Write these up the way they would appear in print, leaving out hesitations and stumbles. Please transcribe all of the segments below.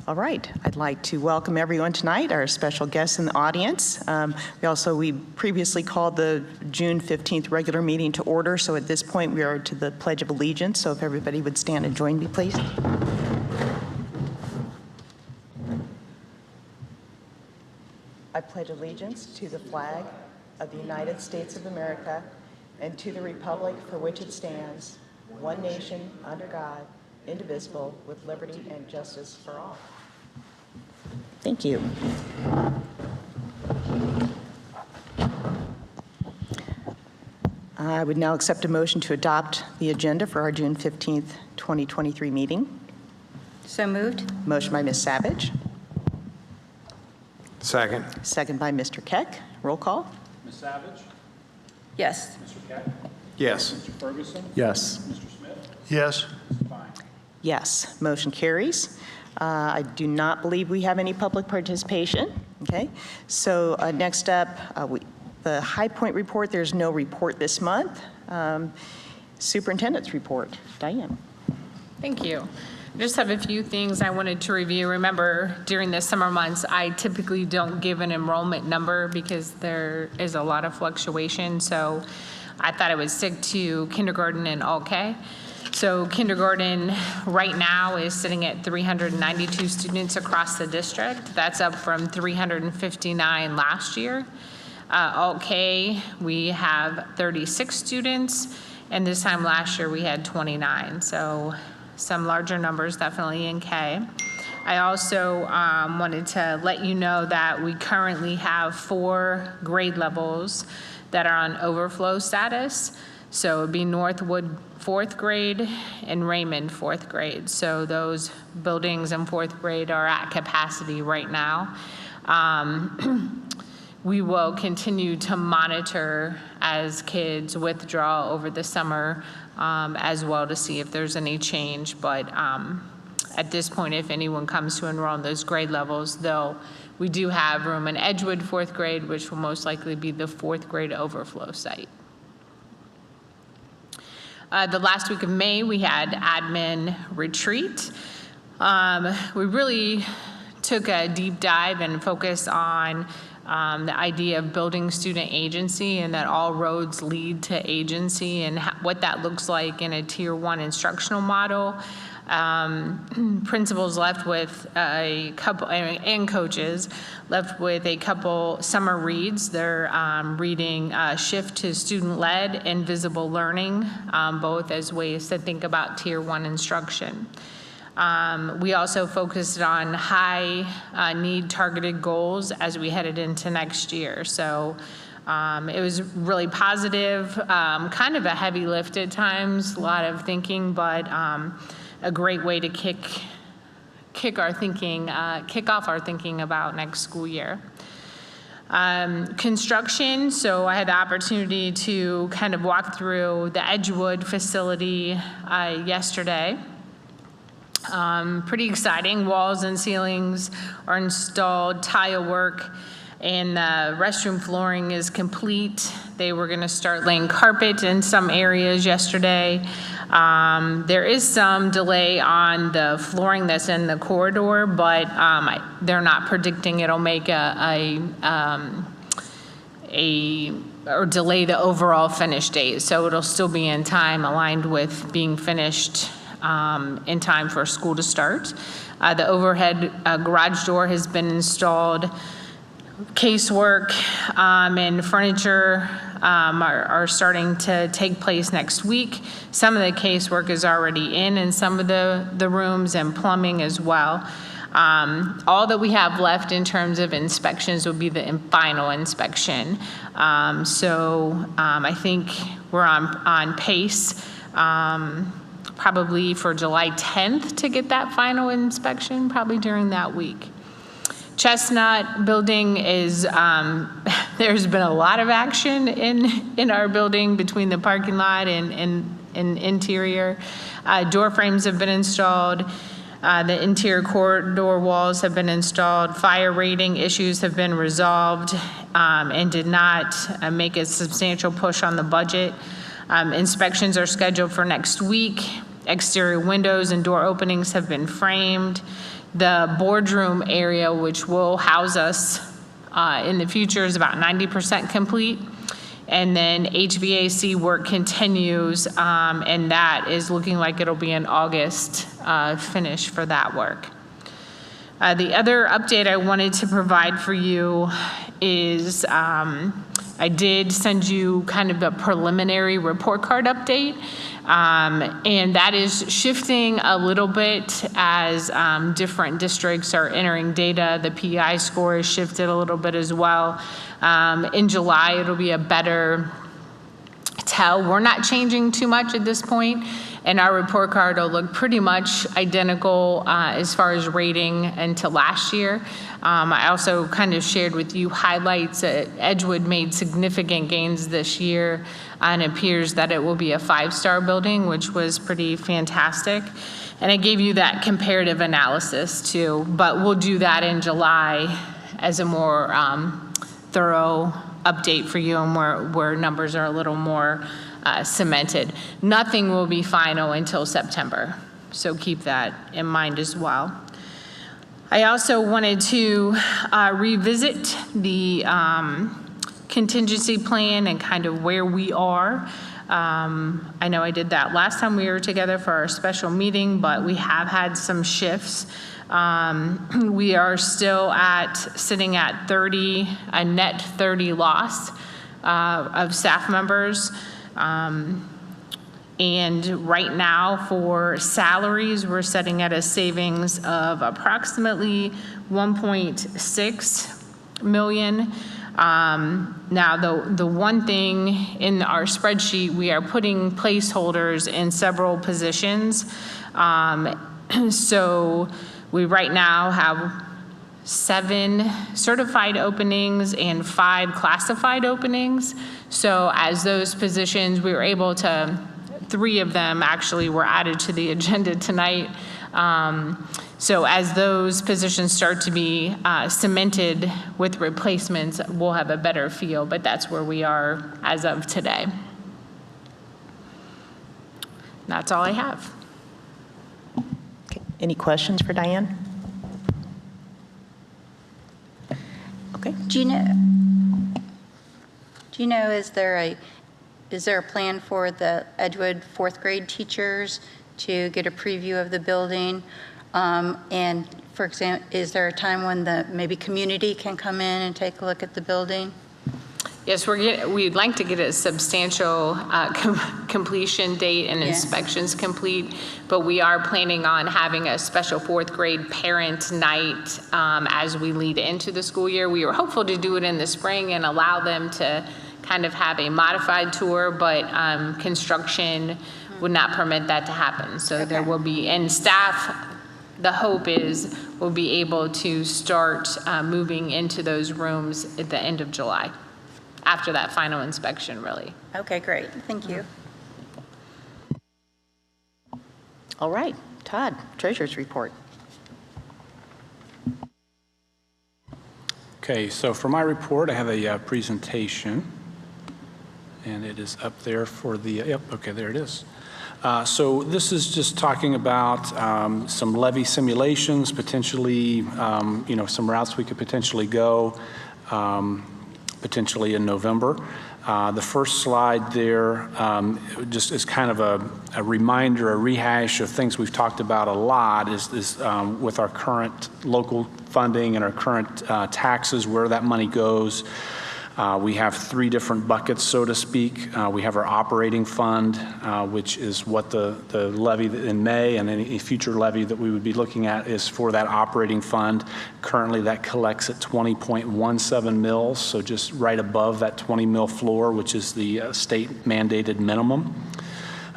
All right, I'd like to welcome everyone tonight, our special guests in the audience. We previously called the June 15th regular meeting to order, so at this point we are to the Pledge of Allegiance, so if everybody would stand and join me, please. I pledge allegiance to the flag of the United States of America and to the republic for which it stands, one nation, under God, indivisible, with liberty and justice for all. Thank you. I would now accept a motion to adopt the agenda for our June 15th, 2023 meeting. So moved. Motion by Ms. Savage. Second. Second by Mr. Keck. Roll call. Ms. Savage? Yes. Mr. Keck? Yes. Mr. Ferguson? Yes. Mr. Smith? Yes. Mrs. Fine? Yes, motion carries. I do not believe we have any public participation. Okay, so next up, the High Point report. There's no report this month. Superintendent's report. Diane. Thank you. I just have a few things I wanted to review. Remember, during the summer months, I typically don't give an enrollment number because there is a lot of fluctuation. So I thought I would stick to kindergarten and all-K. So kindergarten right now is sitting at 392 students across the district. That's up from 359 last year. All-K, we have 36 students, and this time last year we had 29. So some larger numbers definitely in K. I also wanted to let you know that we currently have 4 grade levels that are on overflow status. So it would be Northwood 4th grade and Raymond 4th grade. So those buildings in 4th grade are at capacity right now. We will continue to monitor as kids withdraw over the summer as well to see if there's any change. But at this point, if anyone comes to enroll in those grade levels, we do have room in Edgewood 4th grade, which will most likely be the 4th grade overflow site. The last week of May, we had admin retreat. We really took a deep dive and focused on the idea of building student agency and that all roads lead to agency and what that looks like in a Tier 1 instructional model. Principals left with a couple, and coaches left with a couple summer reads. They're reading Shift to Student-Led and Visible Learning, both as ways to think about Tier 1 instruction. We also focused on high need targeted goals as we headed into next year. So it was really positive, kind of a heavy lift at times, a lot of thinking, but a great way to kick off our thinking about next school year. Construction, so I had the opportunity to kind of walk through the Edgewood facility yesterday. Pretty exciting. Walls and ceilings are installed, tile work, and the restroom flooring is complete. They were going to start laying carpet in some areas yesterday. There is some delay on the flooring that's in the corridor, but they're not predicting it'll make or delay the overall finish date. So it'll still be in time, aligned with being finished in time for school to start. The overhead garage door has been installed. Casework and furniture are starting to take place next week. Some of the casework is already in some of the rooms, and plumbing as well. All that we have left in terms of inspections will be the final inspection. So I think we're on pace probably for July 10th to get that final inspection, probably during that week. Chestnut building is, there's been a lot of action in our building between the parking lot and interior. Door frames have been installed. The interior corridor walls have been installed. Fire rating issues have been resolved and did not make a substantial push on the budget. Inspections are scheduled for next week. Exterior windows and door openings have been framed. The boardroom area, which will house us in the future, is about 90% complete. And then HVAC work continues, and that is looking like it'll be an August finish for that work. The other update I wanted to provide for you is I did send you kind of a preliminary report card update, and that is shifting a little bit as different districts are entering data. The PI score is shifted a little bit as well. In July, it'll be a better tell. We're not changing too much at this point, and our report card will look pretty much identical as far as rating into last year. I also kind of shared with you highlights. Edgewood made significant gains this year, and it appears that it will be a 5-star building, which was pretty fantastic. And I gave you that comparative analysis too, but we'll do that in July as a more thorough update for you, and where numbers are a little more cemented. Nothing will be final until September, so keep that in mind as well. I also wanted to revisit the contingency plan and kind of where we are. I know I did that last time we were together for our special meeting, but we have had some shifts. We are still sitting at 30, a net 30 loss of staff members. And right now for salaries, we're sitting at a savings of approximately 1.6 million. Now the one thing in our spreadsheet, we are putting placeholders in several positions. So we right now have 7 certified openings and 5 classified openings. So as those positions, we were able to, 3 of them actually were added to the agenda tonight. So as those positions start to be cemented with replacements, we'll have a better feel, but that's where we are as of today. That's all I have. Okay. Any questions for Diane? Okay. Do you know, is there a plan for the Edgewood 4th grade teachers to get a preview of the building? And for example, is there a time when the maybe community can come in and take a look at the building? Yes, we'd like to get a substantial completion date and inspections complete, but we are planning on having a special 4th grade parent night as we lead into the school year. We were hopeful to do it in the spring and allow them to kind of have a modified tour, but construction would not permit that to happen. So there will be, and staff, the hope is we'll be able to start moving into those rooms at the end of July, after that final inspection, really. Okay, great. Thank you. All right. Todd, Treasurer's report. Okay, so for my report, I have a presentation, and it is up there for the, yep, okay, there it is. So this is just talking about some levy simulations, potentially, some routes we could potentially go, potentially in November. The first slide there just is kind of a reminder, a rehash of things we've talked about a lot is with our current local funding and our current taxes, where that money goes. We have 3 different buckets, so to speak. We have our operating fund, which is what the levy in May and any future levy that we would be looking at is for that operating fund. Currently, that collects at 20.17 mils, so just right above that 20 mil floor, which is the state mandated minimum.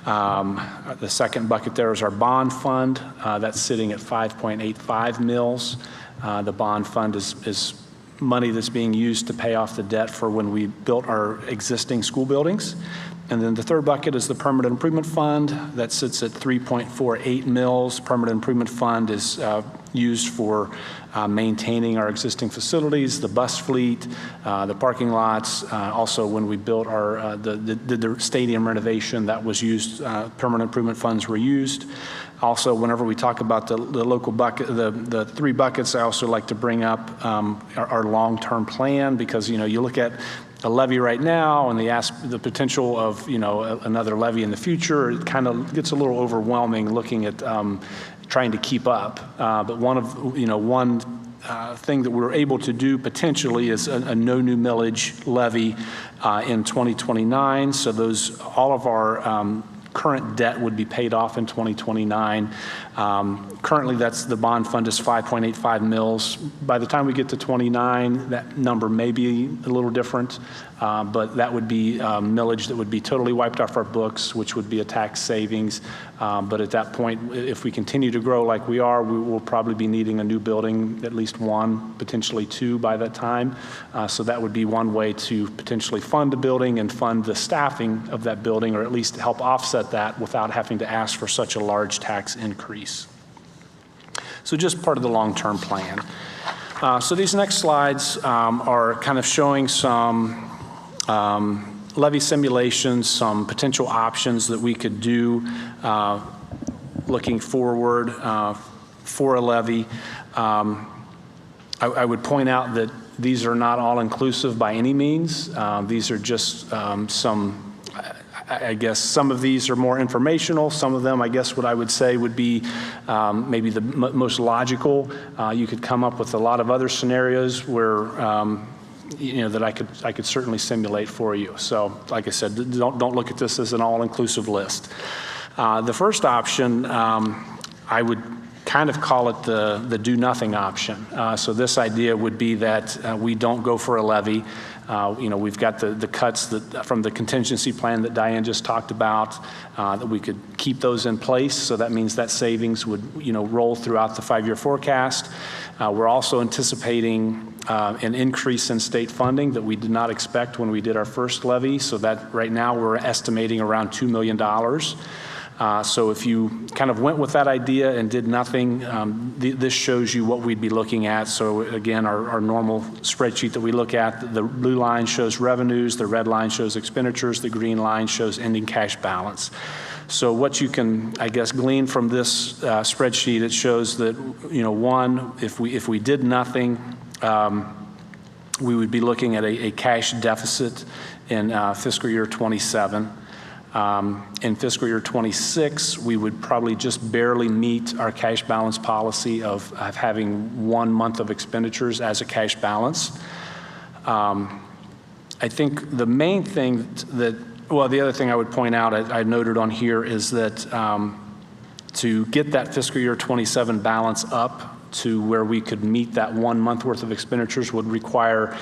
The second bucket there is our bond fund. That's sitting at 5.85 mils. The bond fund is money that's being used to pay off the debt for when we built our existing school buildings. And then the third bucket is the permanent improvement fund that sits at 3.48 mils. Permanent improvement fund is used for maintaining our existing facilities, the bus fleet, the parking lots. Also, when we built our the stadium renovation, that was used. Permanent improvement funds were used. Also, whenever we talk about the local bucket, the 3 buckets, I also like to bring up our long-term plan, because you look at a levy right now and the potential of another levy in the future. It kind of gets a little overwhelming looking at trying to keep up. But one thing that we're able to do potentially is a no new millage levy in 2029. So all of our current debt would be paid off in 2029. Currently, the bond fund is 5.85 mils. By the time we get to 29, that number may be a little different, but that would be millage that would be totally wiped off our books, which would be a tax savings. But at that point, if we continue to grow like we are, we will probably be needing a new building, at least 1, potentially 2 by that time. So that would be one way to potentially fund the building and fund the staffing of that building, or at least help offset that without having to ask for such a large tax increase. So just part of the long-term plan. So these next slides are kind of showing some levy simulations, some potential options that we could do looking forward for a levy. I would point out that these are not all inclusive by any means. These are just I guess some of these are more informational. Some of them, I guess what I would say would be maybe the most logical. You could come up with a lot of other scenarios where that I could certainly simulate for you. So like I said, don't look at this as an all-inclusive list. The first option, I would kind of call it the do-nothing option. So this idea would be that we don't go for a levy. We've got the cuts from the contingency plan that Diane just talked about, that we could keep those in place. So that means that savings would roll throughout the 5-year forecast. We're also anticipating an increase in state funding that we did not expect when we did our first levy. So that right now we're estimating around $2 million. So if you kind of went with that idea and did nothing, this shows you what we'd be looking at. So again, our normal spreadsheet that we look at, the blue line shows revenues, the red line shows expenditures, the green line shows ending cash balance. So what you can, I guess, glean from this spreadsheet, it shows that, one, if we did nothing, we would be looking at a cash deficit in fiscal year 27. In fiscal year 26, we would probably just barely meet our cash balance policy of having 1 month of expenditures as a cash balance. I think the main thing the other thing I would point out, I noted on here, is that to get that fiscal year 27 balance up to where we could meet that 1 month worth of expenditures would require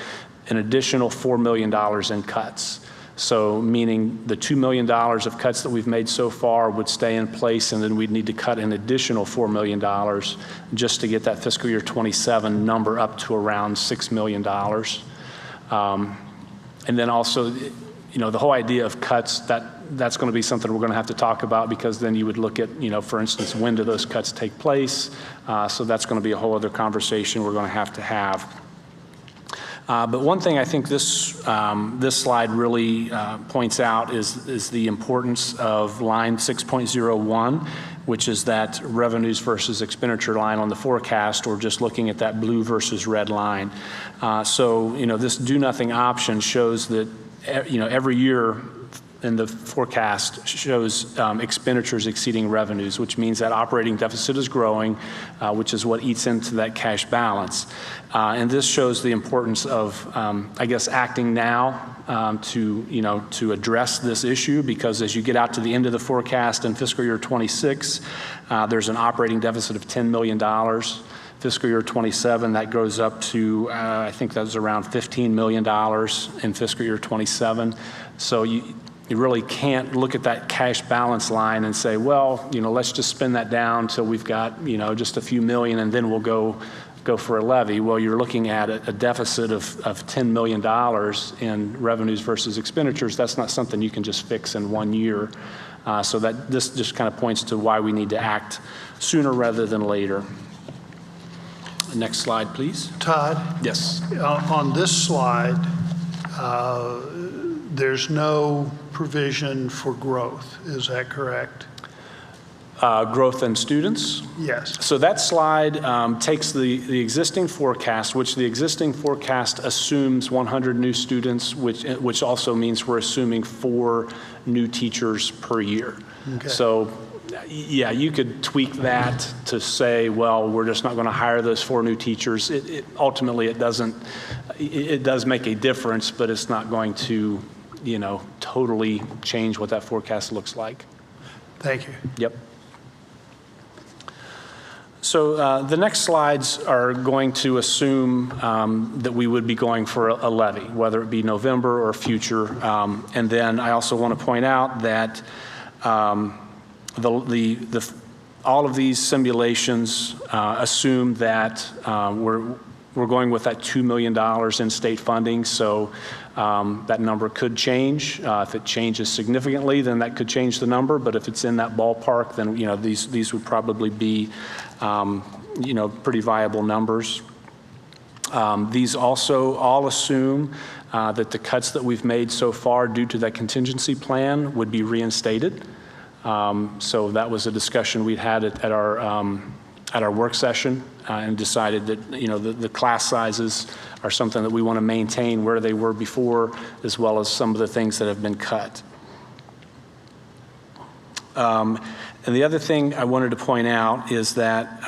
an additional $4 million in cuts. So meaning the $2 million of cuts that we've made so far would stay in place, and then we'd need to cut an additional $4 million just to get that fiscal year 27 number up to around $6 million. And then also, the whole idea of cuts, that's going to be something we're going to have to talk about, because then you would look at, for instance, when do those cuts take place? So that's going to be a whole other conversation we're going to have. But one thing I think this slide really points out is the importance of line 6.01, which is that revenues versus expenditure line on the forecast, or just looking at that blue versus red line. So this do nothing option shows that every year in the forecast shows expenditures exceeding revenues, which means that operating deficit is growing, which is what eats into that cash balance. And this shows the importance of, I guess, acting now to address this issue, because as you get out to the end of the forecast in fiscal year 26, there's an operating deficit of $10 million. Fiscal year 27, that goes up to, I think that was around $15 million in fiscal year 27. So you really can't look at that cash balance line and say, well, let's just spend that down till we've got, just a few million, and then we'll go for a levy. Well, you're looking at a deficit of $10 million in revenues versus expenditures. That's not something you can just fix in 1 year. So this just kind of points to why we need to act sooner rather than later. Next slide, please. Todd, Yes. on this slide, there's no provision for growth. Is that correct? Growth in students. Yes. So that slide takes the existing forecast, which the existing forecast assumes 100 new students, which also means we're assuming 4 new teachers per year. Okay. So, yeah, you could tweak that to say, well, we're just not going to hire those 4 new teachers. Ultimately, it doesn't. It does make a difference, but it's not going to, totally change what that forecast looks like. Thank you. Yep. So the next slides are going to assume that we would be going for a levy, whether it be November or future. And then I also want to point out that all of these simulations assume that we're going with that $2 million in state funding. So that number could change. If it changes significantly, then that could change the number. But if it's in that ballpark, then these would probably be pretty viable numbers. These also all assume that the cuts that we've made so far due to that contingency plan would be reinstated. So that was a discussion we'd had at our work session and decided that the class sizes are something that we want to maintain where they were before, as well as some of the things that have been cut. And the other thing I wanted to point out is that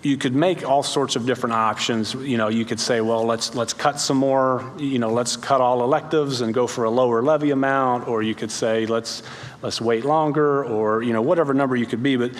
you could make all sorts of different options. You could say, well, let's cut some more. Let's cut all electives and go for a lower levy amount. Or you could say, let's wait longer, or whatever number you could be. But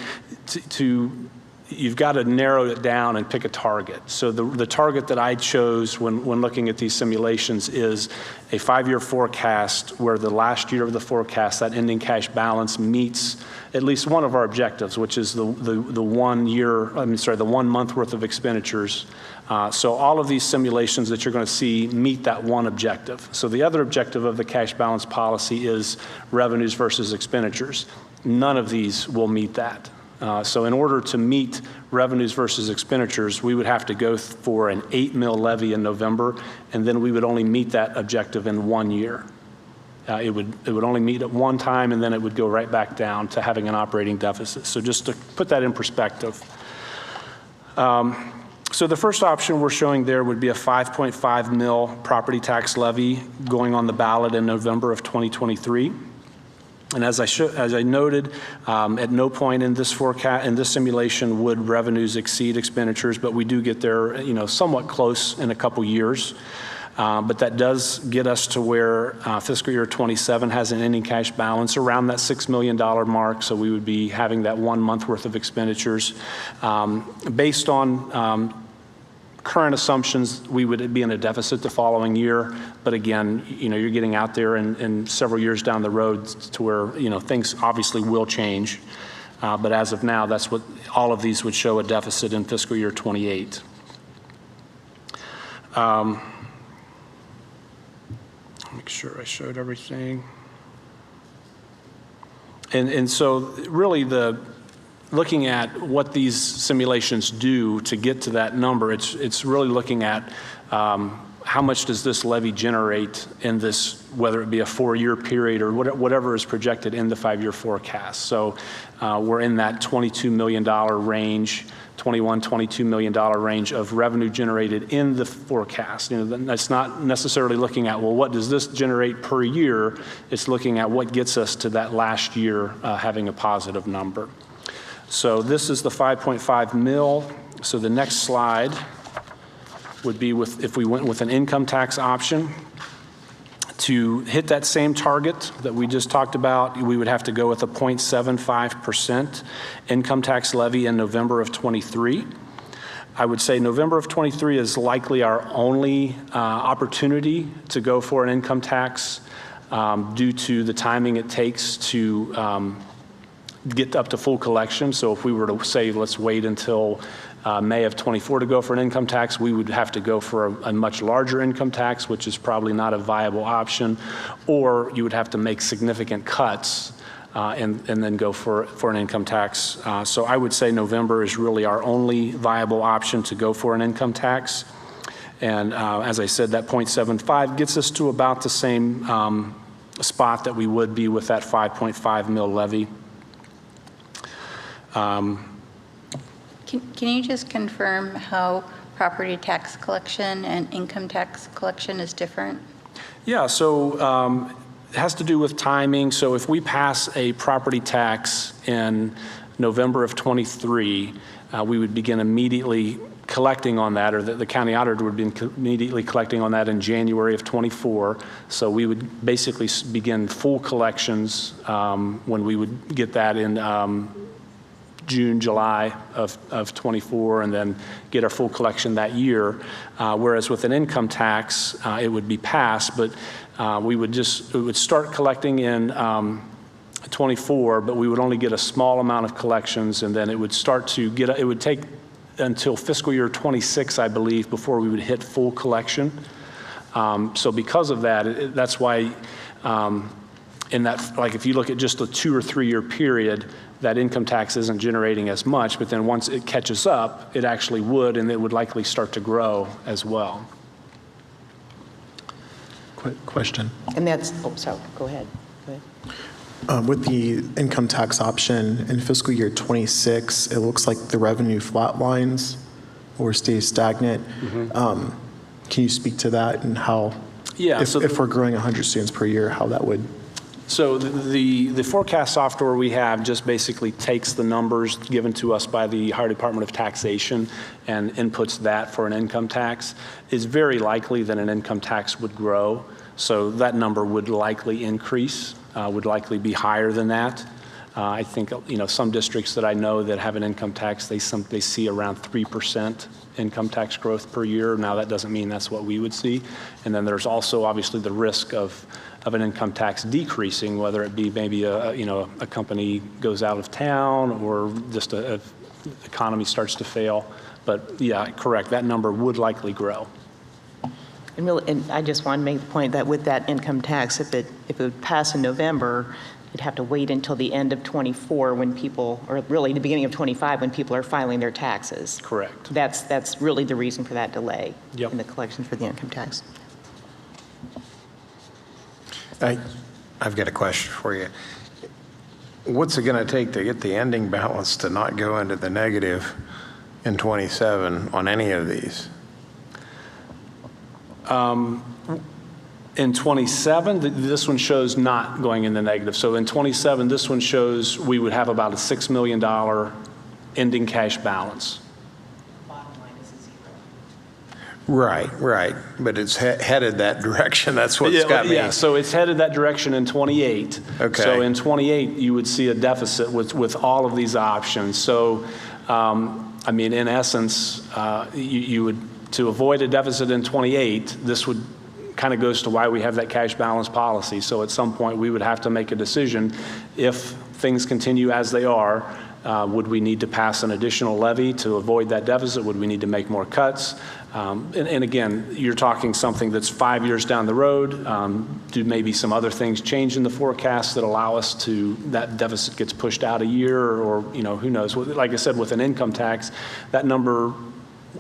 you've got to narrow it down and pick a target. So the target that I chose when looking at these simulations is a 5-year forecast where the last year of the forecast, that ending cash balance, meets at least one of our objectives, which is the 1 month worth of expenditures. So all of these simulations that you're going to see meet that one objective. So the other objective of the cash balance policy is revenues versus expenditures. None of these will meet that. So in order to meet revenues versus expenditures, we would have to go for an 8 mil levy in November, and then we would only meet that objective in 1 year. It would only meet at one time, and then it would go right back down to having an operating deficit. So just to put that in perspective. So the first option we're showing there would be a 5.5 mil property tax levy going on the ballot in November of 2023. And as I noted, at no point in this simulation would revenues exceed expenditures, but we do get there, somewhat close in a couple years. But that does get us to where fiscal year 27 has an ending cash balance around that $6 million mark. So we would be having that 1 month worth of expenditures. Based on current assumptions, we would be in a deficit the following year. But again, you're getting out there in several years down the road to where, things obviously will change. But as of now, that's what all of these would show, a deficit in fiscal year 28. Make sure I showed everything. And so really looking at what these simulations do to get to that number, it's really looking at how much does this levy generate in this, whether it be a 4-year period or whatever is projected in the 5-year forecast. So we're in that $22 million range, $22 million range of revenue generated in the forecast. That's not necessarily looking at, well, what does this generate per year? It's looking at what gets us to that last year having a positive number. So this is the 5.5 mil. So the next slide would be if we went with an income tax option. To hit that same target that we just talked about, we would have to go with a 0.75% income tax levy in November of 23. I would say November of 23 is likely our only opportunity to go for an income tax due to the timing it takes to get up to full collection. So if we were to say, let's wait until May of 24 to go for an income tax, we would have to go for a much larger income tax, which is probably not a viable option, or you would have to make significant cuts and then go for an income tax. So I would say November is really our only viable option to go for an income tax. And as I said, that 0.75 gets us to about the same spot that we would be with that 5.5 mil levy. Can you just confirm how property tax collection and income tax collection is different? Yeah, so it has to do with timing. So if we pass a property tax in November of ’23, we would begin immediately collecting on that, or the county auditor would be immediately collecting on that in January of '24. So we would basically begin full collections when we would get that in June, July of '24, and then get our full collection that year. Whereas with an income tax, it would be passed, but we would start collecting in '24, but we would only get a small amount of collections, and then it would start to get, it would take until fiscal year '26, I believe, before we would hit full collection. So because of that, that's why in that, like if you look at just a 2 or 3 year period, that income tax isn't generating as much, but then once it catches up, it actually would, and it would likely start to grow as well. Quick question. And that's, oh, sorry, go ahead. Go ahead. With the income tax option in fiscal year '26, it looks like the revenue flatlines or stays stagnant. Can you speak to that and how, Yeah, if we're growing 100 students per year, how that would? So the forecast software we have just basically takes the numbers given to us by the Ohio Department of Taxation and inputs that for an income tax. It's very likely that an income tax would grow, so that number would likely increase, would likely be higher than that. I think, you know, some districts that I know that have an income tax, they see around 3% income tax growth per year. Now that doesn't mean that's what we would see. And then there's also obviously the risk of an income tax decreasing, whether it be maybe a company goes out of town or just a economy starts to fail. But yeah, correct, that number would likely grow. And really, and I just want to make the point that with that income tax, if it would pass in November, you'd have to wait until the end of '24 when people, or really the beginning of '25 when people are filing their taxes. Correct. That's really the reason for that delay Yep. in the collection for the income tax. I've got a question for you. What's it going to take to get the ending balance to not go into the negative in '27 on any of these? In '27, this one shows not going in the negative. So in '27, this one shows we would have about a $6 million ending cash balance. Bottom line is a zero. Right. But it's headed that direction. That's what's got me. Yeah, so it's headed that direction in '28. Okay. So in '28, you would see a deficit with all of these options. So, I mean, in essence, you would, to avoid a deficit in '28, this would kind of goes to why we have that cash balance policy. So at some point, we would have to make a decision. If things continue as they are, would we need to pass an additional levy to avoid that deficit? Would we need to make more cuts? And again, you're talking something that's 5 years down the road. Do maybe some other things change in the forecast that allow us to, that deficit gets pushed out a year, or, you know, who knows? Like I said, with an income tax, that number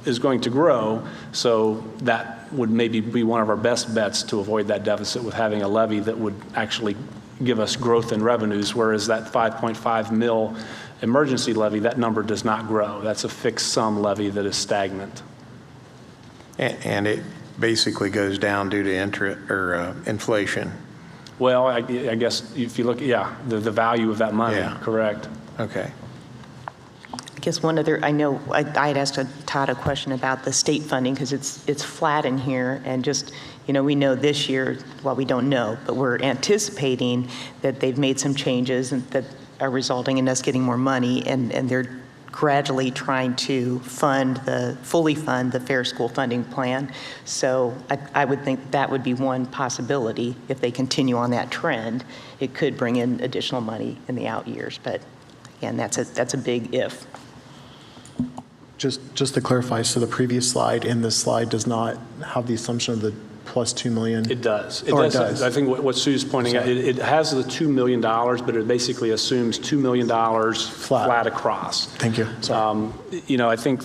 is going to grow, so that would maybe be one of our best bets to avoid that deficit, with having a levy that would actually give us growth in revenues, whereas that 5.5 mil emergency levy, that number does not grow. That's a fixed sum levy that is stagnant. And it basically goes down due to inflation. Well, I guess if you look, yeah, the value of that money, Yeah. correct. Okay. I guess one other, I know I had asked Todd a question about the state funding because it's flat in here, and just, you know, we know this year, well, we don't know, but we're anticipating that they've made some changes and that are resulting in us getting more money, and they're gradually trying to fully fund the Fair School Funding Plan. So I would think that would be one possibility. If they continue on that trend, it could bring in additional money in the out years. But again, that's a big if. Just to clarify, so the previous slide and this slide does not have the assumption of the plus 2 million? It does. It does. I think what Sue's pointing out, it has the $2 million, but it basically assumes $2 million flat across. Thank you. Sorry. You know, I think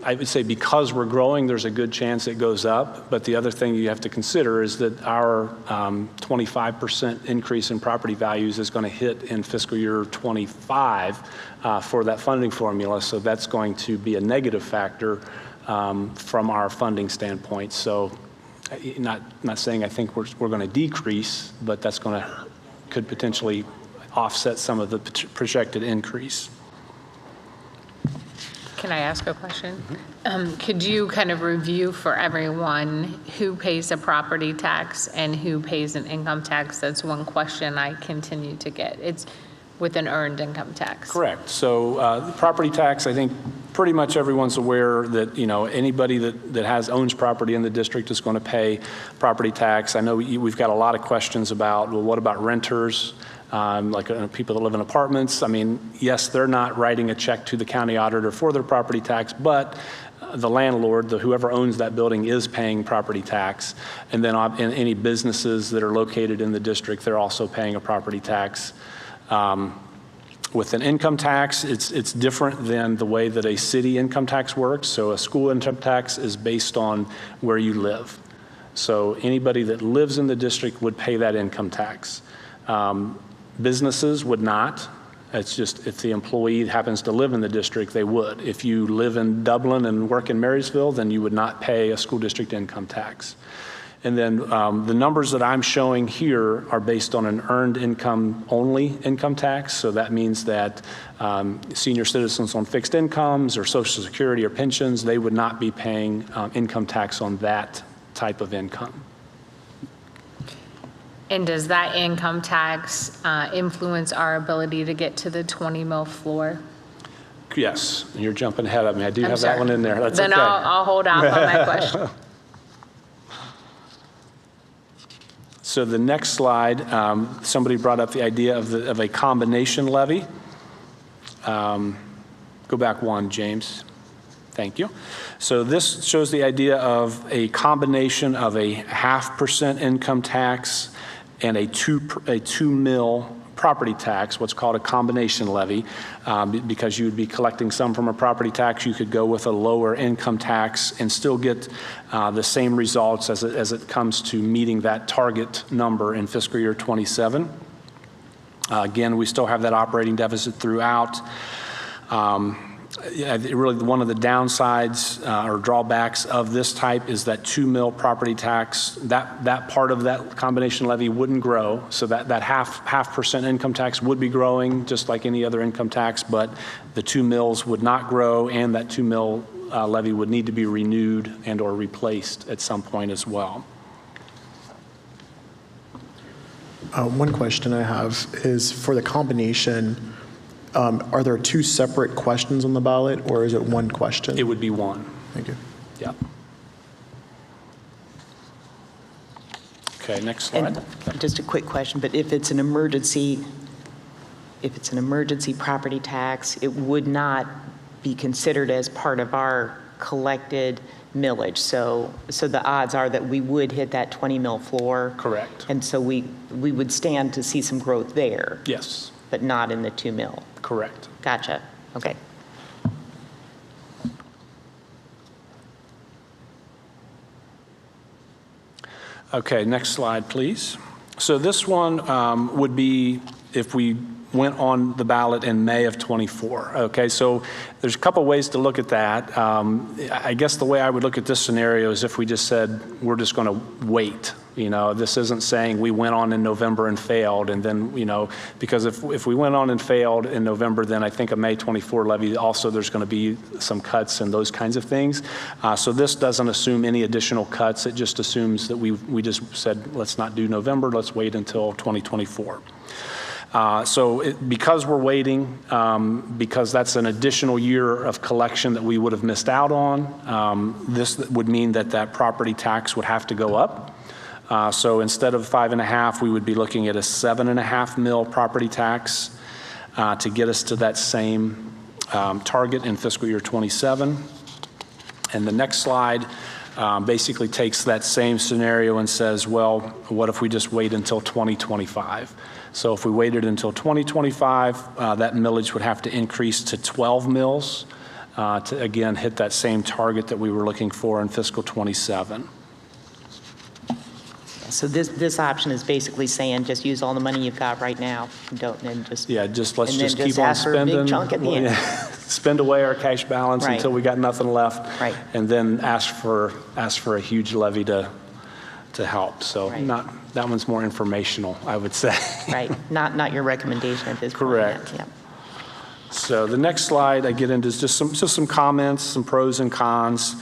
I would say because we're growing, there's a good chance it goes up. But the other thing you have to consider is that our 25% increase in property values is going to hit in fiscal year 25 for that funding formula. So that's going to be a negative factor from our funding standpoint. So not saying I think we're going to decrease, but that's could potentially offset some of the projected increase. Can I ask a question? Could you kind of review for everyone who pays a property tax and who pays an income tax? That's one question I continue to get. It's with an earned income tax. Correct. So property tax, I think pretty much everyone's aware that, you know, anybody that owns property in the district is going to pay property tax. I know we've got a lot of questions about, well, what about renters? Like people that live in apartments. I mean, yes, they're not writing a check to the county auditor for their property tax, but the landlord, whoever owns that building, is paying property tax. And then in any businesses that are located in the district, they're also paying a property tax. With an income tax, it's different than the way that a city income tax works. So a school income tax is based on where you live. So anybody that lives in the district would pay that income tax. Businesses would not. It's just if the employee happens to live in the district, they would. If you live in Dublin and work in Marysville, then you would not pay a school district income tax. And then the numbers that I'm showing here are based on an earned income only income tax. So that means that senior citizens on fixed incomes or Social Security or pensions, they would not be paying income tax on that type of income. And does that income tax influence our ability to get to the 20 mil floor? Yes, and you're jumping ahead of me. I do I'm have sorry. that one in there. That's then okay. I'll hold off on my question. So the next slide, somebody brought up the idea of a combination levy. Go back one, James. Thank you. So this shows the idea of a combination of a 0.5% income tax and a 2 mil property tax, what's called a combination levy. Because you would be collecting some from a property tax, you could go with a lower income tax and still get the same results as it comes to meeting that target number in fiscal year 27. Again, we still have that operating deficit throughout. Really, one of the downsides or drawbacks of this type is that 2 mil property tax, that part of that combination levy wouldn't grow. So that half percent income tax would be growing just like any other income tax, but the 2 mils would not grow, and that 2 mil levy would need to be renewed and or replaced at some point as well. One question I have is for the combination, are there two separate questions on the ballot, or is it one question? It would be one. Thank you. Yeah. Okay, next slide. And just a quick question, but if it's an emergency property tax, it would not be considered as part of our collected millage. So the odds are that we would hit that 20 mil floor. Correct. And so we would stand to see some growth there. Yes. But not in the 2 mil. Correct. Gotcha. Okay. Okay, next slide, please. So this one would be if we went on the ballot in May of 24. Okay, so there's a couple ways to look at that. I guess the way I would look at this scenario is if we just said, we're just going to wait. You know, this isn't saying we went on in November and failed, and then, you know, because if we went on and failed in November, then I think a May 24 levy, also there's going to be some cuts and those kinds of things. So this doesn't assume any additional cuts. It just assumes that we just said, let's not do November, let's wait until 2024. Because we're waiting, because that's an additional year of collection that we would have missed out on, this would mean that property tax would have to go up. So instead of 5.5, we would be looking at a 7.5 mil property tax to get us to that same target in fiscal year 27. And the next slide basically takes that same scenario and says, well, what if we just wait until 2025? So if we waited until 2025, that millage would have to increase to 12 mills to, again, hit that same target that we were looking for in fiscal '27. So this option is basically saying just use all the money you've got right now. And just Yeah, just let's and then just keep on ask for a big spending. chunk at the end. Spend away our cash balance Right. until we got nothing left. Right. And then ask for a huge levy to help. So Right. that one's more informational, I would say. Right, not your recommendation at this point. Correct. Yeah. So the next slide I get into is just some comments, some pros and cons.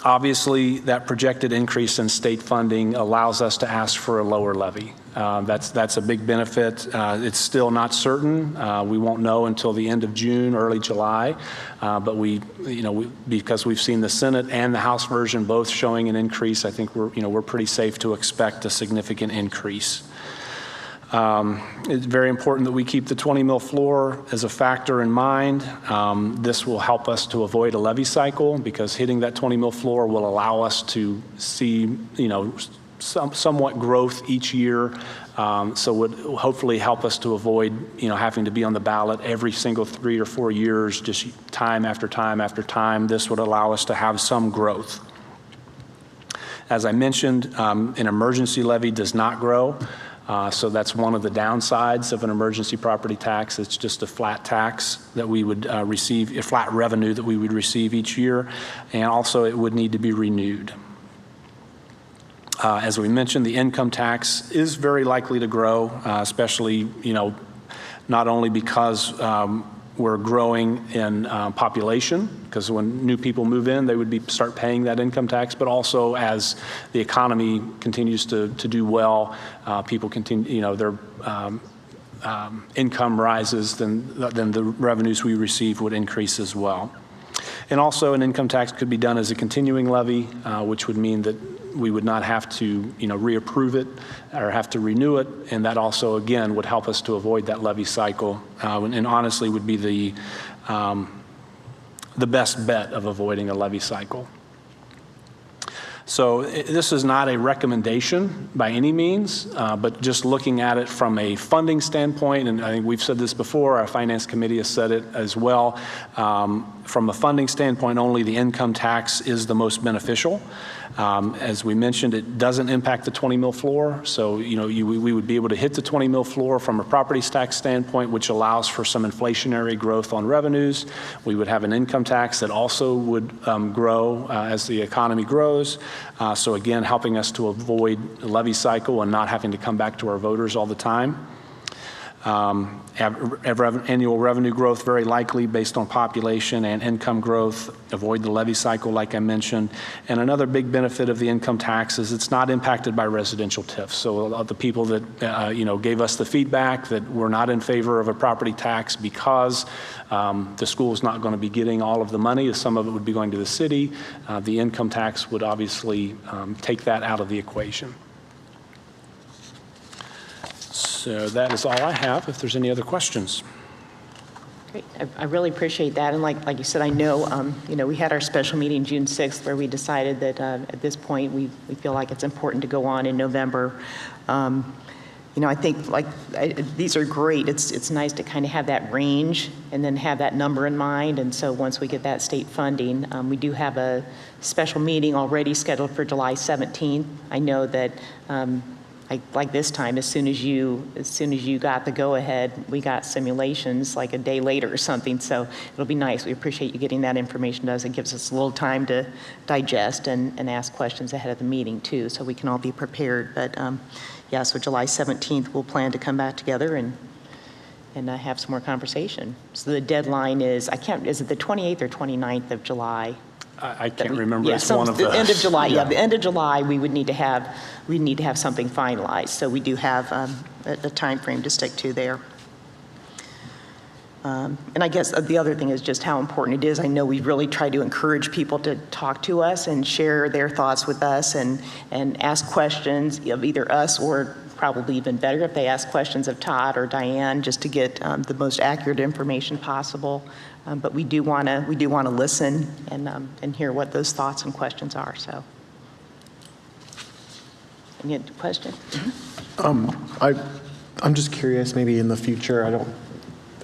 Obviously, that projected increase in state funding allows us to ask for a lower levy. That's a big benefit. It's still not certain. We won't know until the end of June, early July. But because we've seen the Senate and the House version both showing an increase, I think we're pretty safe to expect a significant increase. It's very important that we keep the 20 mil floor as a factor in mind. This will help us to avoid a levy cycle because hitting that 20 mil floor will allow us to see, somewhat growth each year. So would hopefully help us to avoid, having to be on the ballot every single 3 or 4 years, just time after time after time. This would allow us to have some growth. As I mentioned, an emergency levy does not grow. So that's one of the downsides of an emergency property tax. It's just a flat tax that we would receive, a flat revenue that we would receive each year, and also it would need to be renewed. As we mentioned, the income tax is very likely to grow, especially, not only because we're growing in population, because when new people move in, they would start paying that income tax, but also as the economy continues to do well, people continue, their income rises, then the revenues we receive would increase as well. And also an income tax could be done as a continuing levy, which would mean that we would not have to, reapprove it or have to renew it. And that also, again, would help us to avoid that levy cycle and honestly would be the best bet of avoiding a levy cycle. So this is not a recommendation by any means, but just looking at it from a funding standpoint, and I think we've said this before, our Finance Committee has said it as well, from a funding standpoint only, the income tax is the most beneficial. As we mentioned, it doesn't impact the 20 mil floor, so we would be able to hit the 20 mil floor from a property tax standpoint, which allows for some inflationary growth on revenues. We would have an income tax that also would grow as the economy grows. So again, helping us to avoid the levy cycle and not having to come back to our voters all the time. Annual revenue growth very likely based on population and income growth, avoid the levy cycle like I mentioned. And another big benefit of the income tax is it's not impacted by residential TIFs. So the people that gave us the feedback that we're not in favor of a property tax because the school is not going to be getting all of the money, some of it would be going to the city. The income tax would obviously take that out of the equation. So that is all I have. If there's any other questions. Great. I really appreciate that. And like you said, I know, we had our special meeting June 6th where we decided that at this point we feel like it's important to go on in November. I think these are great. It's nice to kind of have that range and then have that number in mind. And so once we get that state funding, we do have a special meeting already scheduled for July 17th. I know that like this time, as soon as you got the go-ahead, we got simulations like a day later or something. So it'll be nice. We appreciate you getting that information to us. It gives us a little time to digest and ask questions ahead of the meeting too, so we can all be prepared. But yeah, so July 17th, we'll plan to come back together and have some more conversation. So the deadline is, is it the 28th or 29th of July? I can't remember. Yeah, it's one of the end of July. Yeah, the end of July, we need to have something finalized. So we do have a time frame to stick to there. And I guess the other thing is just how important it is. I know we really try to encourage people to talk to us and share their thoughts with us and ask questions of either us or probably even better if they ask questions of Todd or Diane, just to get the most accurate information possible. But we do want to listen and hear what those thoughts and questions are. So, any question? I'm just curious, maybe in the future,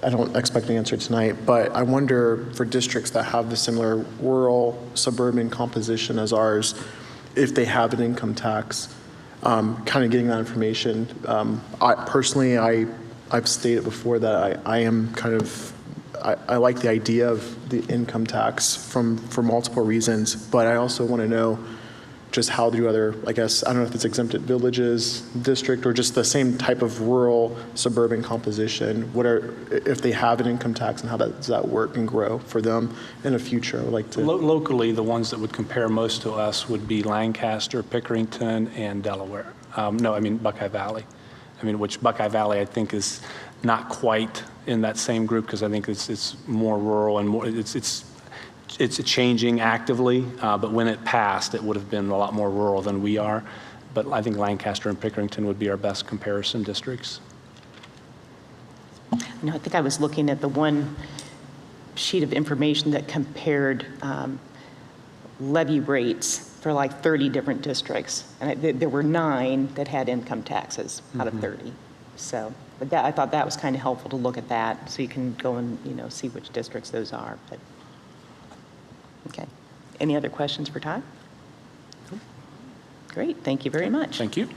I don't expect an answer tonight, but I wonder for districts that have the similar rural, suburban composition as ours, if they have an income tax, kind of getting that information. I've stated before that I am kind of, I like the idea of the income tax for multiple reasons, but I also want to know just how do other, I guess, I don't know if it's exempted villages, district, or just the same type of rural suburban composition. If they have an income tax, and how does that work and grow for them in the future? I would like to. Locally, the ones that would compare most to us would be Lancaster, Pickerington, and Delaware. Buckeye Valley. Which Buckeye Valley I think is not quite in that same group, because I think it's more rural and more, it's changing actively, but when it passed, it would have been a lot more rural than we are. But I think Lancaster and Pickerington would be our best comparison districts. I think I was looking at the one sheet of information that compared levy rates for like 30 different districts. And there were 9 that had income taxes out of 30. So, but I thought that was kind of helpful to look at that, so you can go and, see which districts those are. But okay. Any other questions for Todd? Great. Thank you very much. Thank you.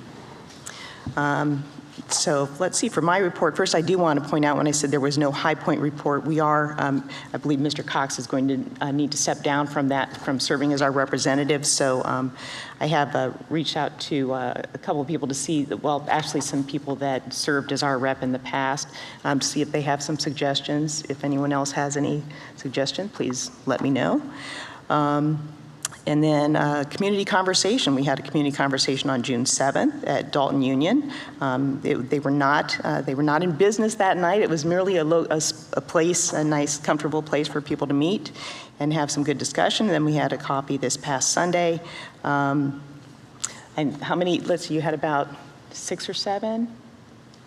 So let's see, for my report, first I do want to point out when I said there was no High Point report, we are, I believe Mr. Cox is going to need to step down from serving as our representative. So I have reached out to a couple of people to see, actually some people that served as our rep in the past, to see if they have some suggestions. If anyone else has any suggestion, please let me know. And then community conversation. We had a community conversation on June 7th at Dalton Union. They were not in business that night. It was merely a place, a nice, comfortable place for people to meet and have some good discussion. And then we had a coffee this past Sunday. And how many? Let's see. You had about 6 or 7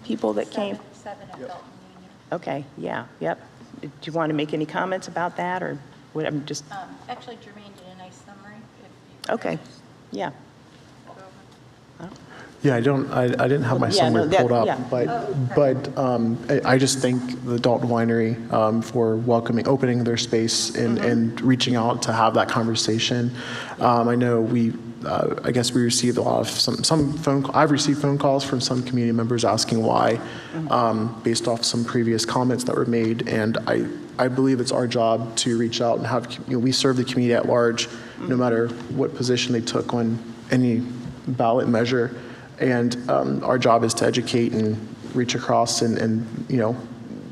people that came. 7 at Dalton Union. Okay. Yeah. Yep. Do you want to make any comments about that, or what? I'm just. Actually, Jermaine did a nice summary. Okay, yeah. Yeah, I didn't have my summary pulled up, yeah. but I just thank the Dalton Winery for opening their space and reaching out to have that conversation. I know I guess we received a lot of some phone. I've received phone calls from some community members asking why, based off some previous comments that were made, and I believe it's our job to reach out and have. We serve the community at large, no matter what position they took on any ballot measure. And our job is to educate and reach across and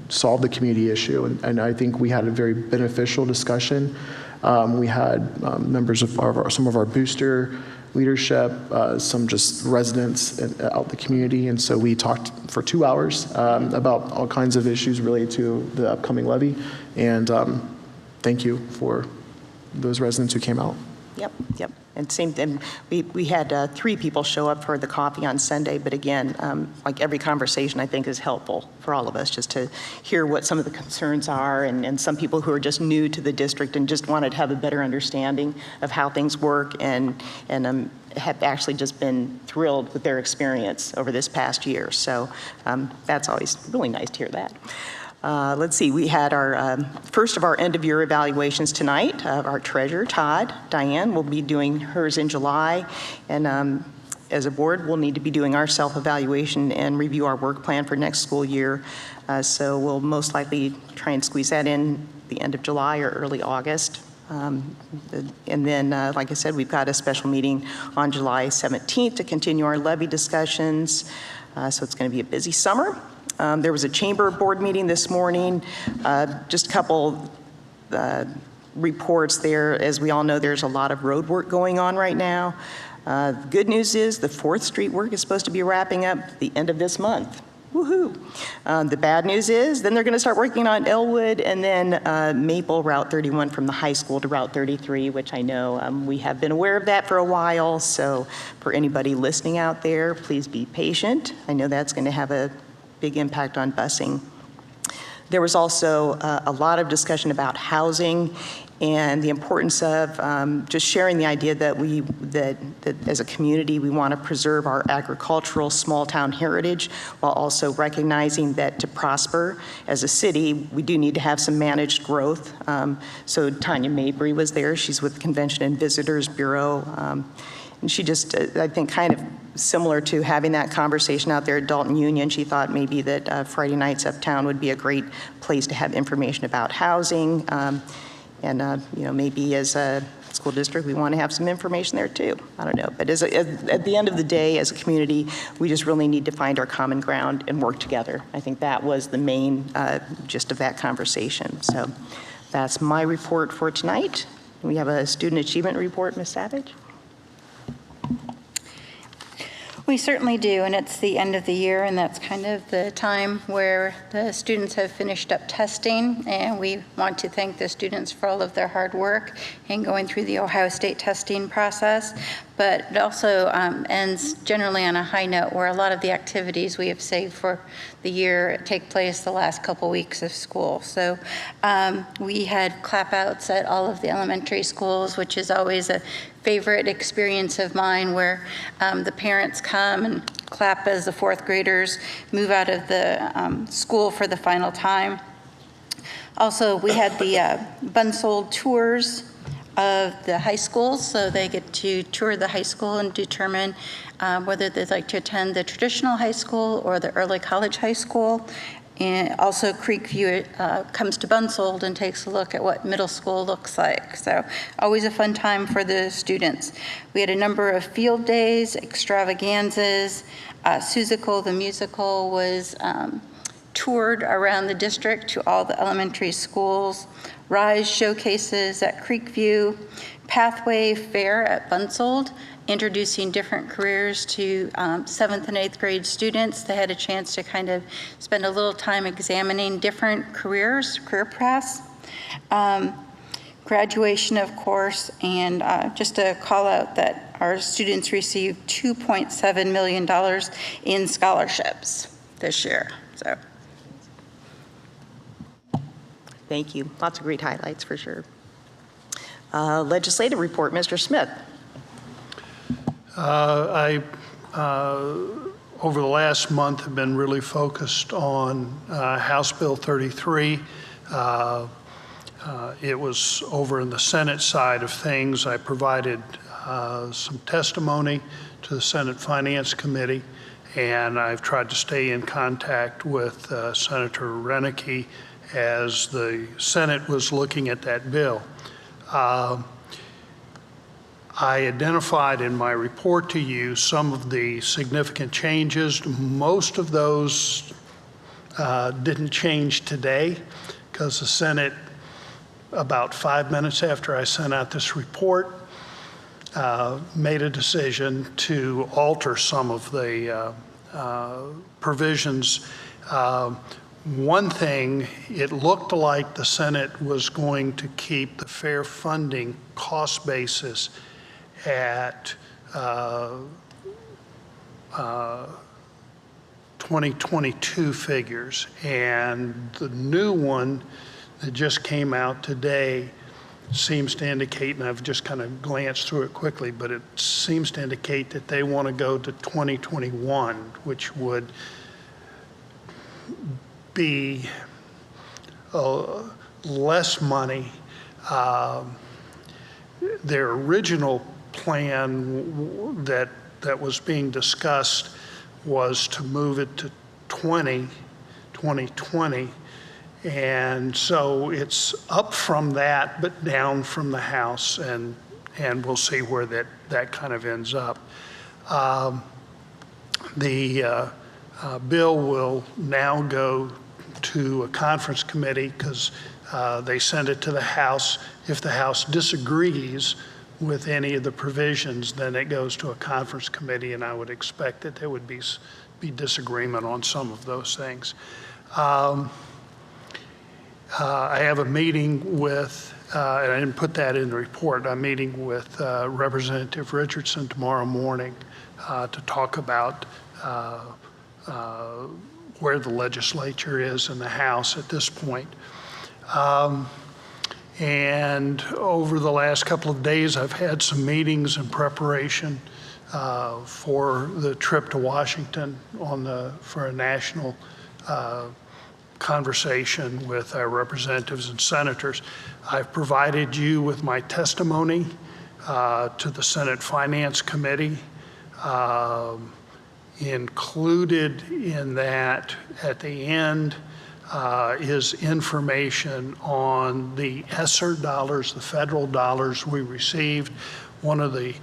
solve the community issue. And I think we had a very beneficial discussion. We had members of some of our booster leadership, some just residents out the community. And so we talked for 2 hours about all kinds of issues related to the upcoming levy. And thank you for those residents who came out. Yep. And we had 3 people show up for the coffee on Sunday, but again, like every conversation I think is helpful for all of us, just to hear what some of the concerns are, and some people who are just new to the district and just wanted to have a better understanding of how things work, and have actually just been thrilled with their experience over this past year. So that's always really nice to hear that. Let's see, we had our first of our end-of-year evaluations tonight. Our treasurer, Todd, Diane, will be doing hers in July. And as a board, we'll need to be doing our self-evaluation and review our work plan for next school year. So we'll most likely try and squeeze that in the end of July or early August. And then, like I said, we've got a special meeting on July 17th to continue our levy discussions. So it's going to be a busy summer. There was a chamber board meeting this morning, just a couple reports there. As we all know, there's a lot of road work going on right now. The good news is the 4th Street work is supposed to be wrapping up the end of this month. Woohoo. The bad news is, then they're going to start working on Elwood and then Maple Route 31 from the high school to Route 33, which I know we have been aware of that for a while. So for anybody listening out there, please be patient. I know that's going to have a big impact on busing. There was also a lot of discussion about housing and the importance of just sharing the idea that that as a community we want to preserve our agricultural small town heritage while also recognizing that to prosper as a city we do need to have some managed growth. So Tanya Mabry was there. She's with the Convention and Visitors Bureau. And she just, I think, kind of similar to having that conversation out there at Dalton Union, she thought maybe that Friday nights uptown would be a great place to have information about housing. And you know, maybe as a school district, we want to have some information there too. I don't know. But at the end of the day, as a community, we just really need to find our common ground and work together. I think that was the main gist of that conversation. So that's my report for tonight. We have a student achievement report, Ms. Savage. We certainly do, and it's the end of the year, and that's kind of the time where the students have finished up testing, and we want to thank the students for all of their hard work in going through the Ohio State testing process. But it also ends generally on a high note where a lot of the activities we have saved for the year take place the last couple weeks of school. So we had clap outs at all of the elementary schools, which is always a favorite experience of mine, where the parents come and clap as the fourth graders move out of the school for the final time. Also, we had the Bunsold tours of the high schools, so they get to tour the high school and determine whether they'd like to attend the traditional high school or the early college high school. And also Creekview comes to Bunsold and takes a look at what middle school looks like. So always a fun time for the students. We had a number of field days, extravaganzas. Susical, the musical, was toured around the district to all the elementary schools. Rise showcases at Creekview. Pathway Fair at Bunsold, introducing different careers to 7th and 8th grade students. They had a chance to kind of spend a little time examining different careers, career paths. Graduation, of course, and just to call out that our students received $2.7 million in scholarships this year. So, Thank you. Lots of great highlights for sure. Legislative report, Mr. Smith. Over the last month, have been really focused on House Bill 33. It was over in the Senate side of things. I provided some testimony to the Senate Finance Committee, and I've tried to stay in contact with Senator Renicky as the Senate was looking at that bill. I identified in my report to you some of the significant changes. Most of those didn't change today because the Senate, about 5 minutes after I sent out this report, made a decision to alter some of the provisions. One thing, it looked like the Senate was going to keep the fair funding cost basis at 2022 figures. And the new one that just came out today seems to indicate, and I've just kind of glanced through it quickly, but it seems to indicate that they want to go to 2021, which would be less money. Their original plan that was being discussed was to move it to 2020. And so it's up from that, but down from the House, and we'll see where that kind of ends up. The bill will now go to a conference committee because they send it to the House. If the House disagrees with any of the provisions, then it goes to a conference committee, and I would expect that there would be be disagreement on some of those things. I have a meeting with, and I didn't put that in the report, I'm meeting with Representative Richardson tomorrow morning to talk about where the legislature is in the House at this point. And over the last couple of days, I've had some meetings in preparation for the trip to Washington for a national conversation with our representatives and senators. I've provided you with my testimony to the Senate Finance Committee. Included in that at the end is information on the ESSER dollars, the federal dollars we received. One of the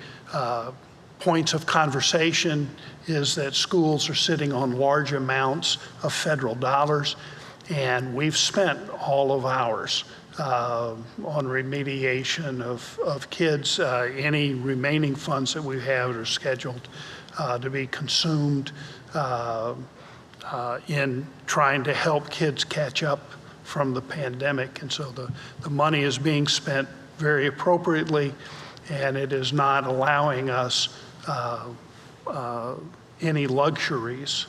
points of conversation is that schools are sitting on large amounts of federal dollars, and we've spent all of ours on remediation of kids. Any remaining funds that we have are scheduled to be consumed in trying to help kids catch up from the pandemic. And so the money is being spent very appropriately, and it is not allowing us any luxuries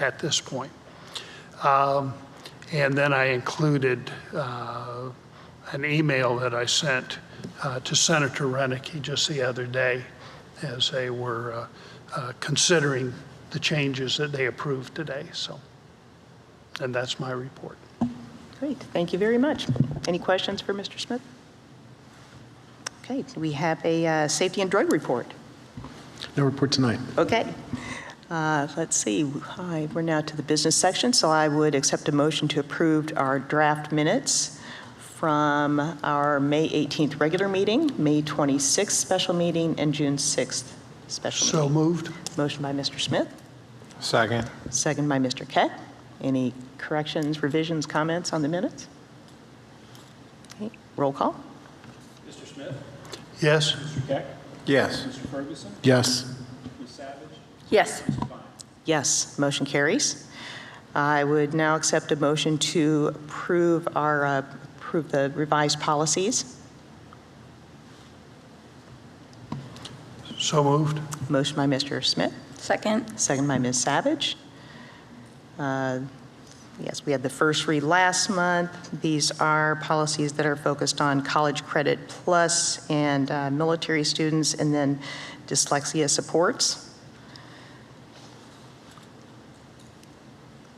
at this point. And then I included an email that I sent to Senator Renicky just the other day as they were considering the changes that they approved today. So, and that's my report. Great, thank you very much. Any questions for Mr. Smith? Okay, we have a safety and drug report. No report tonight. Okay. Let's see, hi, we're now to the business section, so I would accept a motion to approve our draft minutes from our May 18th regular meeting, May 26th special meeting, and June 6th special meeting. So moved. Motion by Mr. Smith, Second. second by Mr. Keck. Any corrections, revisions, comments on the minutes? Okay, roll call. Mr. Smith? Yes. Mr. Keck? Yes. Mr. Ferguson? Yes. Ms. Savage? Yes. Mr. Vine? Yes, motion carries. I would now accept a motion to approve the revised policies. So moved. Motion by Mr. Smith, Second. second by Ms. Savage. Yes, we had the first read last month. These are policies that are focused on College Credit Plus and military students, and then dyslexia supports.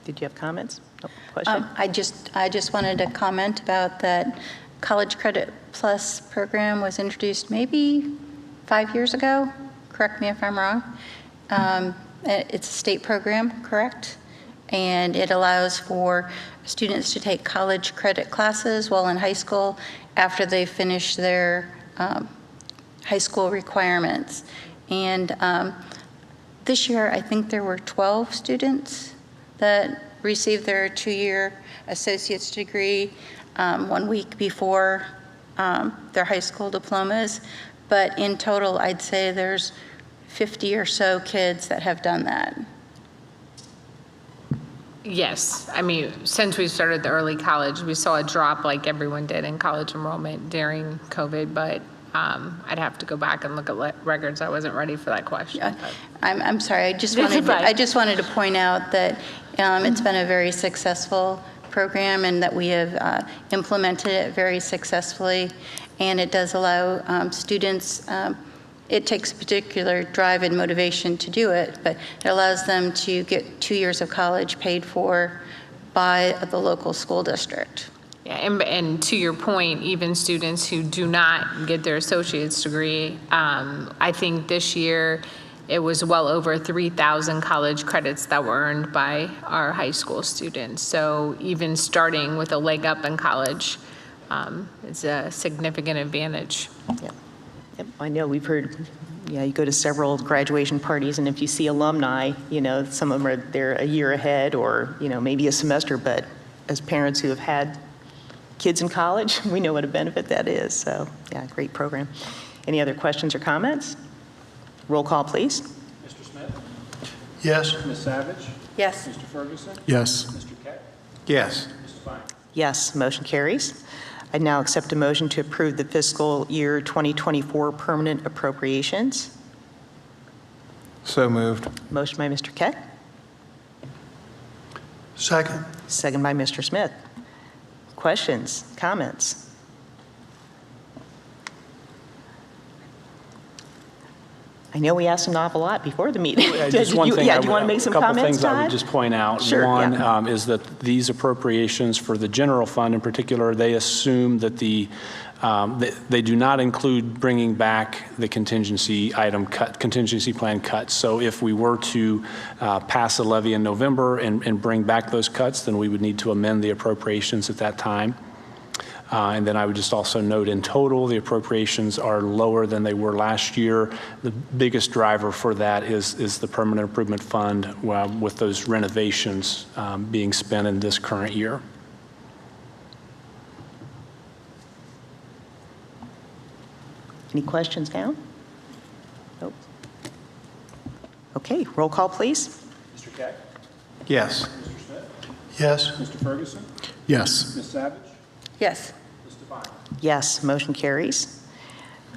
Did you have comments? Oh, question? I just wanted to comment about that College Credit Plus program was introduced maybe 5 years ago. Correct me if I'm wrong. It's a state program, correct? And it allows for students to take college credit classes while in high school after they finish their high school requirements. And this year, I think there were 12 students that received their 2-year associate's degree 1 week before their high school diplomas. But in total, I'd say there's 50 or so kids that have done that. Yes, I mean, since we started the early college, we saw a drop like everyone did in college enrollment during COVID, but I'd have to go back and look at records. I wasn't ready for that question. I'm sorry, I just That's wanted fine. I just wanted to point out that it's been a very successful program and that we have implemented it very successfully, and it does allow students, it takes particular drive and motivation to do it, but it allows them to get 2 years of college paid for by the local school district. Yeah, and to your point, even students who do not get their associate's degree, I think this year it was well over 3,000 college credits that were earned by our high school students. So even starting with a leg up in college is a significant advantage. Yep. Yep. I know we've heard, you go to several graduation parties, and if you see alumni, some of them are there a year ahead or, maybe a semester, but as parents who have had kids in college, we know what a benefit that is. So, yeah, great program. Any other questions or comments? Roll call, please. Mr. Smith? Yes. Ms. Savage? Yes. Mr. Ferguson? Yes. Mr. Keck? Yes. Mr. Fine? Yes, motion carries. I now accept a motion to approve the fiscal year 2024 permanent appropriations. So moved. Motion by Mr. Keck, Second. second by Mr. Smith. Questions, comments? I know we asked an awful lot before the meeting. Just one thing. Yeah, do you want to make some comments, A couple things I Todd? would just point out. Sure, One yeah. is that these appropriations for the general fund in particular, they assume that they do not include bringing back the contingency plan cuts. So if we were to pass a levy in November and bring back those cuts, then we would need to amend the appropriations at that time. And then I would just also note in total, the appropriations are lower than they were last year. The biggest driver for that is the Permanent Improvement Fund with those renovations being spent in this current year. Any questions now? Nope. Okay, roll call, please. Mr. Keck? Yes. Mr. Smith? Yes. Mr. Ferguson? Yes. Ms. Savage? Yes. Mr. Fine? Yes, motion carries.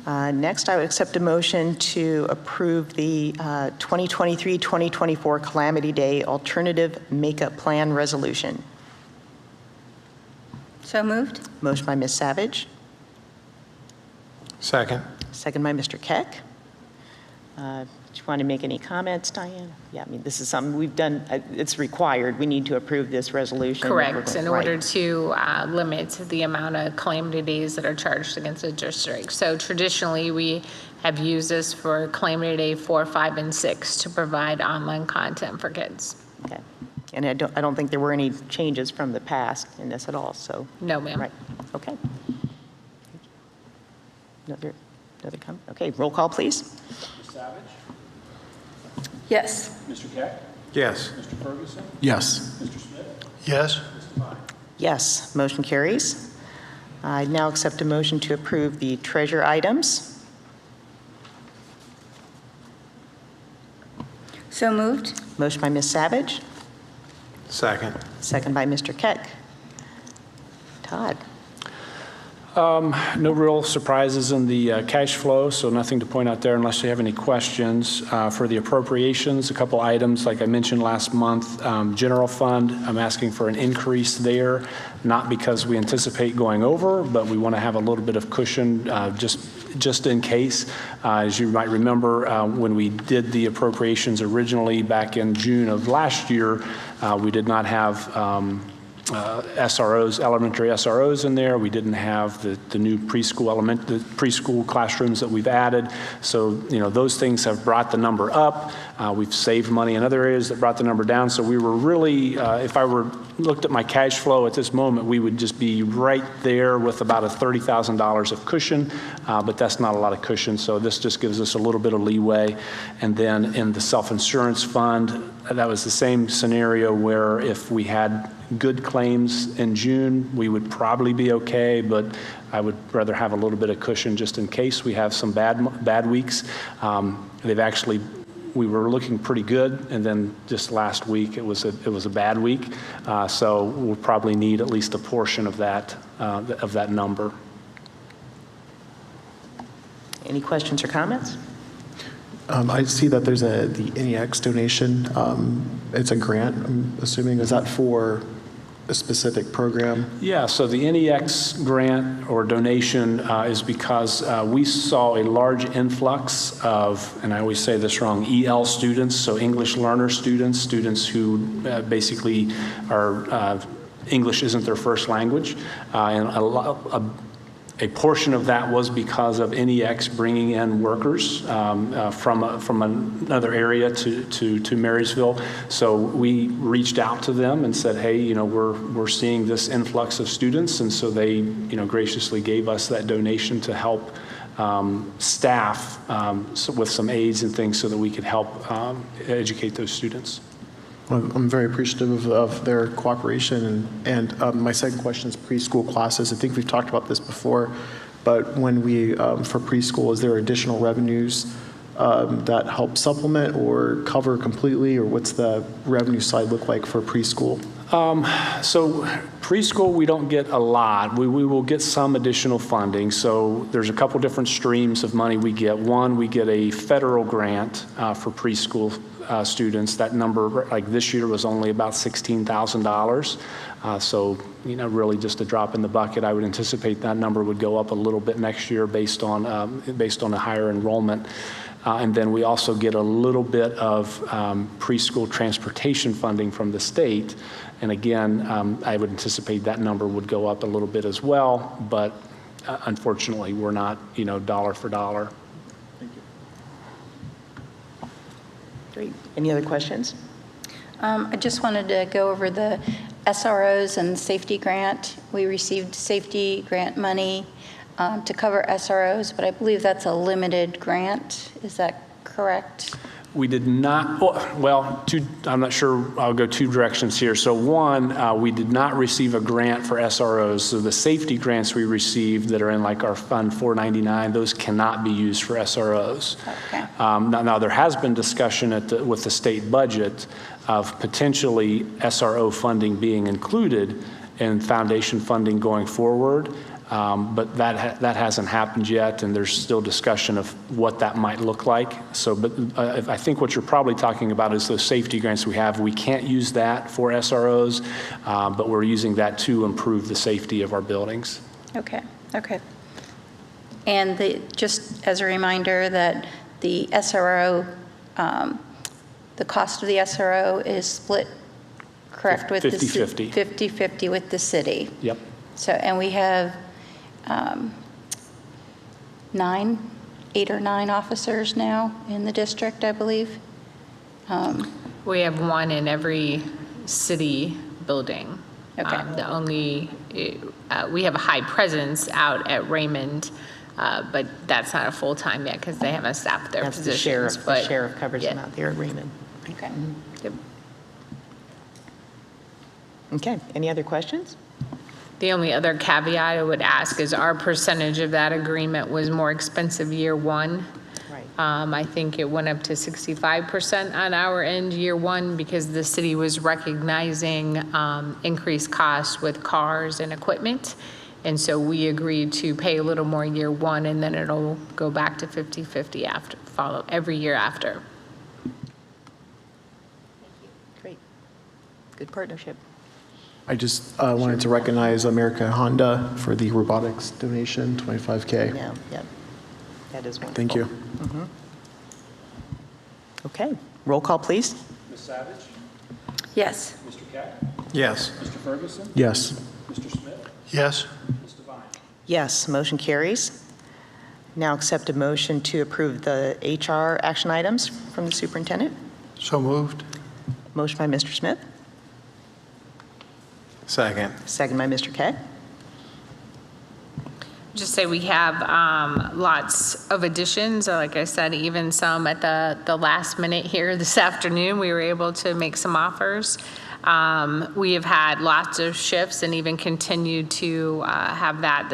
Next, I would accept a motion to approve the 2023-2024 Calamity Day Alternative Makeup Plan Resolution. So moved? Motion by Ms. Savage, Second. second by Mr. Keck. Do you want to make any comments, Diane? Yeah, I mean, this is something we've done, it's required. We need to approve this resolution. Correct, in Right. order to limit the amount of calamity days that are charged against the district. So traditionally, we have used this for Calamity Day 4, 5, and 6 to provide online content for kids. Okay. And I don't think there were any changes from the past in this at all, so. No, ma'am. Right, okay. Another comment? Okay, roll call, please. Ms. Savage? Yes. Mr. Keck? Yes. Mr. Ferguson? Yes. Mr. Smith? Yes. Mr. Fine? Yes, motion carries. I now accept a motion to approve the treasure items. So moved? Motion by Ms. Savage, Second. second by Mr. Keck. Todd? No real surprises in the cash flow, so nothing to point out there unless you have any questions. For the appropriations, a couple items, like I mentioned last month, general fund, I'm asking for an increase there, not because we anticipate going over, but we want to have a little bit of cushion just in case. As you might remember, when we did the appropriations originally back in June of last year, we did not have SROs, elementary SROs in there. We didn't have the new preschool classrooms that we've added. So, you know, those things have brought the number up. We've saved money in other areas that brought the number down. So we were really, if I looked at my cash flow at this moment, we would just be right there with about a $30,000 of cushion, but that's not a lot of cushion. So this just gives us a little bit of leeway. And then in the self-insurance fund, that was the same scenario where if we had good claims in June, we would probably be okay, but I would rather have a little bit of cushion just in case we have some bad weeks. We were looking pretty good, and then just last week it was a bad week. So we'll probably need at least a portion of that number. Any questions or comments? I see that there's the NEX donation. It's a grant, I'm assuming. Is that for a specific program? Yeah, so the NEX grant or donation is because we saw a large influx of, and I always say this wrong, EL students, so English learner students who basically are, English isn't their first language. And a portion of that was because of NEX bringing in workers from another area to Marysville. So we reached out to them and said, hey, you know, we're seeing this influx of students, and so they, you know, graciously gave us that donation to help staff with some aids and things so that we could help educate those students. Well, I'm very appreciative of their cooperation. And my second question is preschool classes. I think we've talked about this before, but when we, for preschool, is there additional revenues that help supplement or cover completely, or what's the revenue side look like for preschool? So preschool, we don't get a lot. We will get some additional funding. So there's a couple different streams of money we get. One, we get a federal grant for preschool students. That number, like this year, was only about $16,000. So, really just a drop in the bucket. I would anticipate that number would go up a little bit next year based on a higher enrollment. And then we also get a little bit of preschool transportation funding from the state. And again, I would anticipate that number would go up a little bit as well, but unfortunately, we're not, dollar for dollar. Great. Any other questions? I just wanted to go over the SROs and safety grant. We received safety grant money to cover SROs, but I believe that's a limited grant. Is that correct? We did not, I'm not sure, I'll go two directions here. So one, we did not receive a grant for SROs. So the safety grants we received that are in like our Fund 499, those cannot be used for SROs. Okay. Now there has been discussion with the state budget of potentially SRO funding being included in foundation funding going forward. But that hasn't happened yet, and there's still discussion of what that might look like. So, but I think what you're probably talking about is those safety grants we have. We can't use that for SROs, but we're using that to improve the safety of our buildings. Okay. And just as a reminder that the SRO, the cost of the SRO is split, correct, with 50-50. 50-50 with the city. Yep. So, and we have 8 or 9 officers now in the district, I believe. We have one in every city building. Okay. We have a high presence out at Raymond, but that's not a full-time yet because they haven't staffed their That's positions. the sheriff covers them out there at Raymond. Okay. Yep. Okay. Any other questions? The only other caveat I would ask is our percentage of that agreement was more expensive year one. Right. I think it went up to 65% on our end year one because the city was recognizing increased costs with cars and equipment. And so we agreed to pay a little more year one, and then it'll go back to 50-50 every year after. Great. Good partnership. I just wanted to recognize America Honda for the robotics donation, $25K. Yeah. That is wonderful. Thank you. Okay. Roll call, please. Ms. Savage? Yes. Mr. Keck? Yes. Mr. Ferguson? Yes. Mr. Smith? Yes? Ms. Devine? Yes, motion carries. Now accept a motion to approve the HR action items from the superintendent. So moved. Motion by Mr. Smith, Second. second by Mr. Keck. Just say we have lots of additions. Like I said, even some at the last minute here this afternoon, we were able to make some offers. We have had lots of shifts and even continued to have that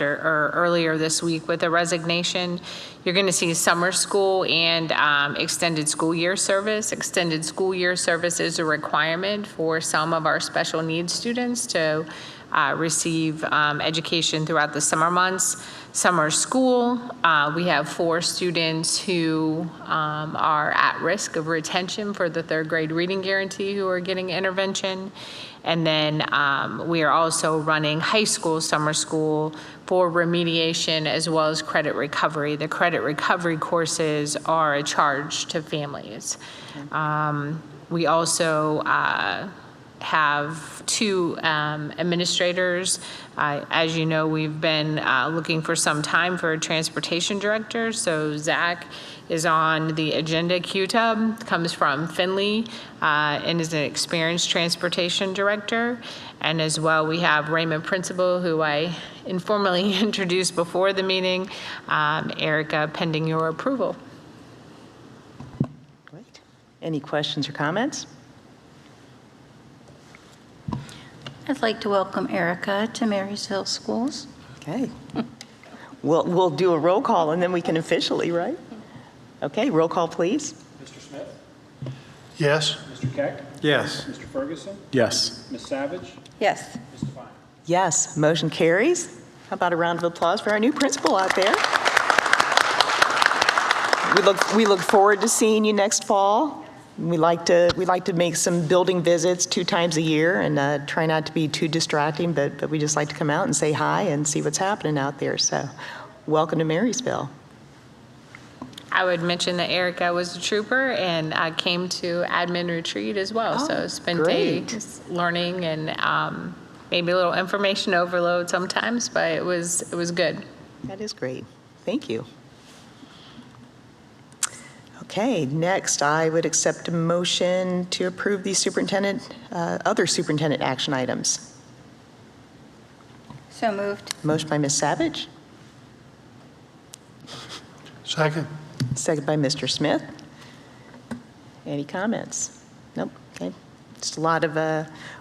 earlier this week with a resignation. You're going to see summer school and extended school year service. Extended school year service is a requirement for some of our special needs students to receive education throughout the summer months. Summer school, we have 4 students who are at risk of retention for the 3rd grade reading guarantee who are getting intervention. And then we are also running high school summer school for remediation as well as credit recovery. The credit recovery courses are a charge to families. We also have 2 administrators. As you know, we've been looking for some time for a transportation director. So Zach is on the agenda. Q-Tub comes from Findlay and is an experienced transportation director. And as well, we have Raymond Principal, who I informally introduced before the meeting, Erica, pending your approval. Great. Any questions or comments? I'd like to welcome Erica to Marysville Schools. Okay. We'll do a roll call and then we can officially, right? Okay, roll call, please. Mr. Smith? Yes? Mr. Keck? Yes. Mr. Ferguson? Yes. Ms. Savage? Yes. Ms. Devine? Yes, motion carries. How about a round of applause for our new principal out there? We look forward to seeing you next fall. We like to make some building visits 2 times a year and try not to be too distracting, but we just like to come out and say hi and see what's happening out there. So welcome to Marysville. I would mention that Erica was a trooper, and I came to admin retreat as well. So spent great. days learning and maybe a little information overload sometimes, but it was good. That is great. Thank you. Okay, next I would accept a motion to approve the other superintendent action items. So moved. Motion by Ms. Savage, Second? second by Mr. Smith. Any comments? Nope, okay. Just a lot of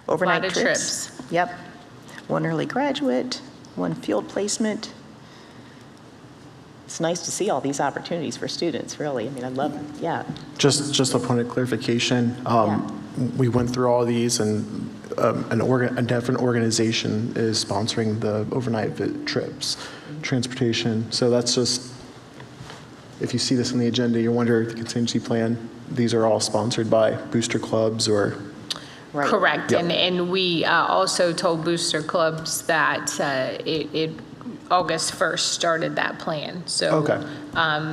overnight of trips. Yep. 1 early graduate, 1 field placement. It's nice to see all these opportunities for students, really. I mean, I love it, yeah. Just a point of clarification. We went through all of these, and a different organization is sponsoring the overnight trips, transportation. So that's just, if you see this on the agenda, you wonder the contingency plan, these are all sponsored by booster clubs or. Right. Correct. Yep. And we also told booster clubs that it August 1st started that plan. So Okay.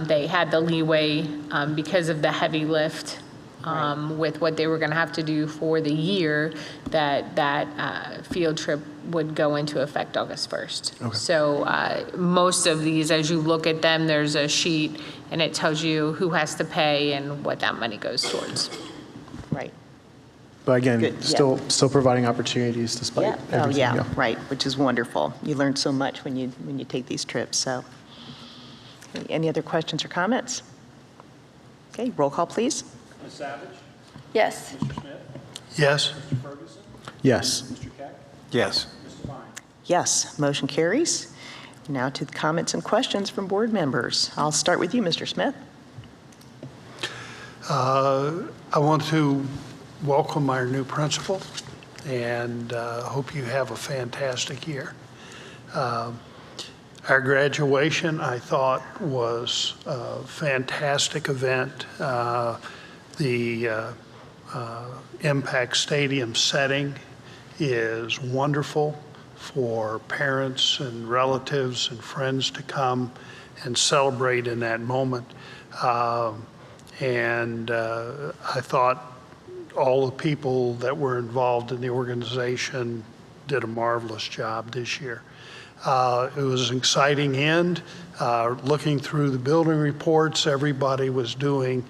they had the leeway because of the heavy lift with what they were going to have to do for the year, that field trip would go into effect August 1st. Okay. So most of these, as you look at them, there's a sheet and it tells you who has to pay and what that money goes towards. Right. But again, Good, yeah. still providing opportunities despite Yeah. Oh, everything. yeah, right, which is wonderful. You learn so much when you take these trips, so. Okay, any other questions or comments? Okay, roll call, please. Ms. Savage? Yes. Mr. Smith? Yes? Mr. Ferguson? Yes. Mr. Keck? Yes. Ms. Devine? Yes, motion carries. Now to the comments and questions from board members. I'll start with you, Mr. Smith. I want to welcome our new principal and hope you have a fantastic year. Our graduation, I thought, was a fantastic event. The Impact Stadium setting is wonderful for parents and relatives and friends to come and celebrate in that moment. And I thought all the people that were involved in the organization did a marvelous job this year. It was an exciting end. Looking through the building reports, everybody was doing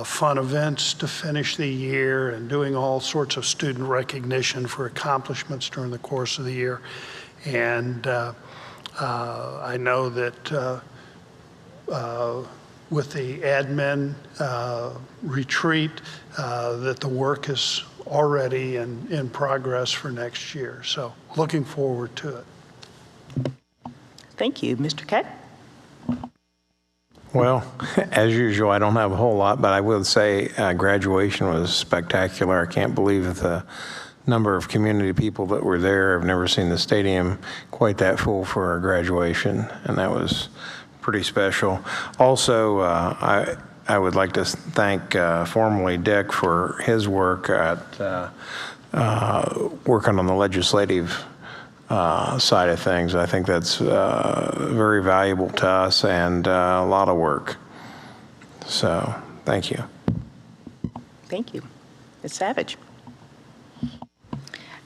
fun events to finish the year and doing all sorts of student recognition for accomplishments during the course of the year. And I know that with the admin retreat, that the work is already in progress for next year. So looking forward to it. Thank you. Mr. Keck? Well, as usual, I don't have a whole lot, but I will say graduation was spectacular. I can't believe the number of community people that were there. I've never seen the stadium quite that full for our graduation, and that was pretty special. Also, I would like to thank formally Dick for his work at working on the legislative side of things. I think that's very valuable to us and a lot of work. So, thank you. Thank you. Ms. Savage?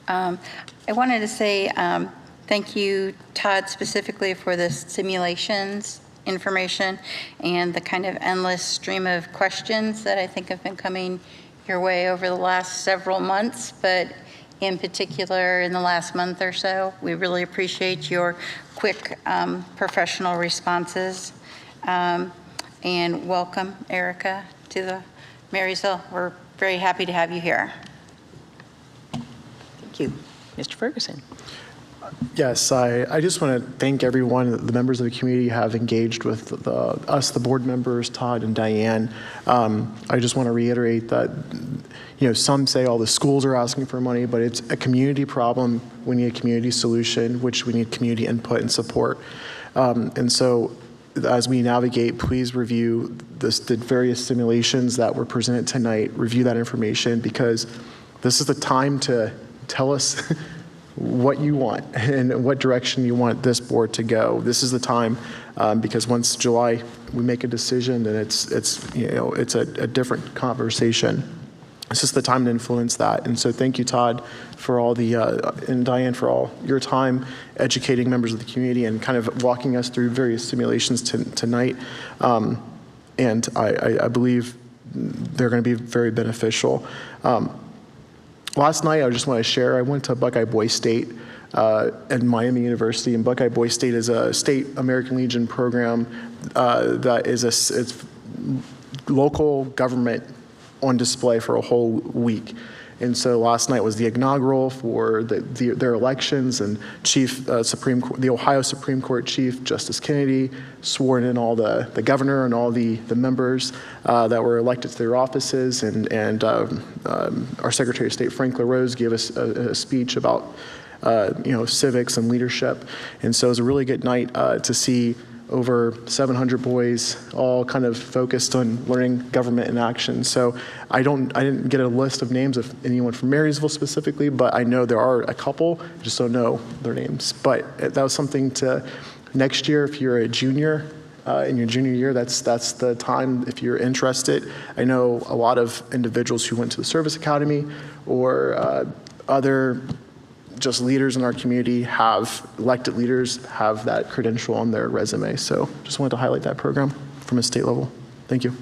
I wanted to say thank you, Todd, specifically for the simulations information and the kind of endless stream of questions that I think have been coming your way over the last several months, but in particular in the last month or so. We really appreciate your quick professional responses. And welcome, Erica, to the Marysville. We're very happy to have you here. Thank you. Mr. Ferguson? Yes, I just want to thank everyone. The members of the community have engaged with us, the board members, Todd and Diane. I just want to reiterate that, some say, the schools are asking for money, but it's a community problem. We need a community solution, which we need community input and support. And so as we navigate, please review the various simulations that were presented tonight, review that information, because this is the time to tell us what you want and what direction you want this board to go. This is the time, because once July we make a decision, then it's a different conversation. It's just the time to influence that. And so thank you, Todd, for all and Diane, for all your time educating members of the community and kind of walking us through various simulations tonight. And I believe they're going to be very beneficial. Last night, I just want to share, I went to Buckeye Boy State at Miami University, and Buckeye Boy State is a state American Legion program that is it's local government on display for a whole week. And so last night was the inaugural for their elections, and the Ohio Supreme Court Chief Justice Kennedy sworn in all the governor and all the members that were elected to their offices, and our Secretary of State Frank LaRose gave us a speech about civics and leadership. And so it was a really good night to see over 700 boys all kind of focused on learning government in action. So I didn't get a list of names of anyone from Marysville specifically, but I know there are a couple, just don't know their names. But that was something to, next year, if you're a junior, in your junior year, that's the time if you're interested. I know a lot of individuals who went to the service academy or other just leaders in our community elected leaders have that credential on their resume. So just wanted to highlight that program from a state level. Thank you.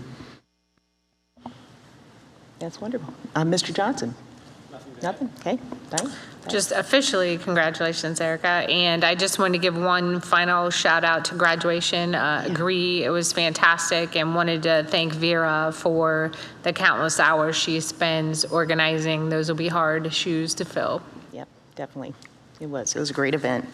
That's wonderful. Mr. Johnson? Nothing? Okay. Done? Just officially, congratulations, Erica. And I just wanted to give one final shout out to graduation. Agree, it was fantastic, and wanted to thank Vera for the countless hours she spends organizing. Those will be hard shoes to fill. Yep, definitely. It was a great event.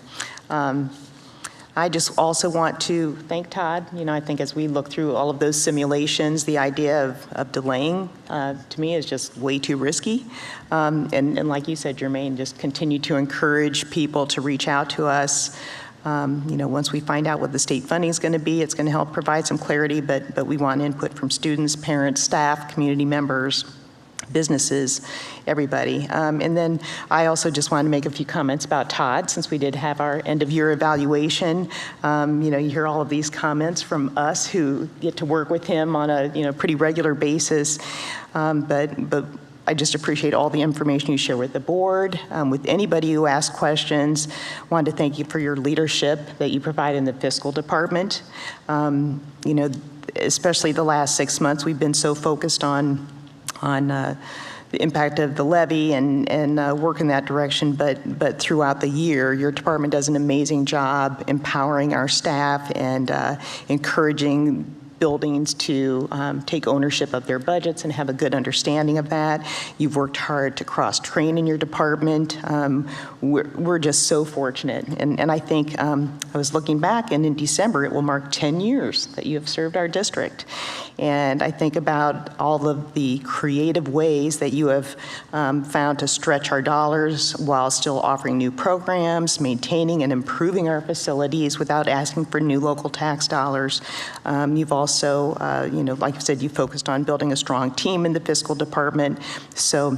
I just also want to thank Todd. I think as we look through all of those simulations, the idea of delaying, to me, is just way too risky. And like you said, Jermaine, just continue to encourage people to reach out to us. Once we find out what the state funding is going to be, it's going to help provide some clarity, but we want input from students, parents, staff, community members, businesses, everybody. And then I also just wanted to make a few comments about Todd, since we did have our end of year evaluation. You hear all of these comments from us who get to work with him on a pretty regular basis. But I just appreciate all the information you share with the board, with anybody who asks questions. Wanted to thank you for your leadership that you provide in the fiscal department. Especially the last 6 months, we've been so focused on the impact of the levy and work in that direction, but throughout the year, your department does an amazing job empowering our staff and encouraging buildings to take ownership of their budgets and have a good understanding of that. You've worked hard to cross-train in your department. We're just so fortunate. And I think I was looking back, and in December, it will mark 10 years that you have served our district. And I think about all of the creative ways that you have found to stretch our dollars while still offering new programs, maintaining and improving our facilities without asking for new local tax dollars. You've also, like I said, you focused on building a strong team in the fiscal department. So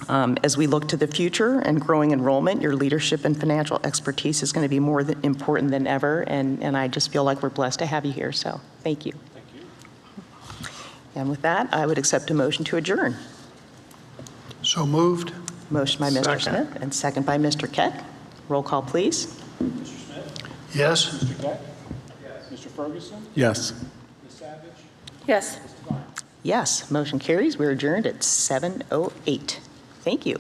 as we look to the future and growing enrollment, your leadership and financial expertise is going to be more important than ever. And I just feel like we're blessed to have you here. So thank you. And with that, I would accept a motion to adjourn. So moved. Motion by Mr. Smith and second by Mr. Keck. Roll call, please. Mr. Smith? Yes. Mr. Keck? Yes. Mr. Ferguson? Yes. Ms. Savage? Yes. Ms. Devine? Yes, motion carries. We're adjourned at 7:08. Thank you.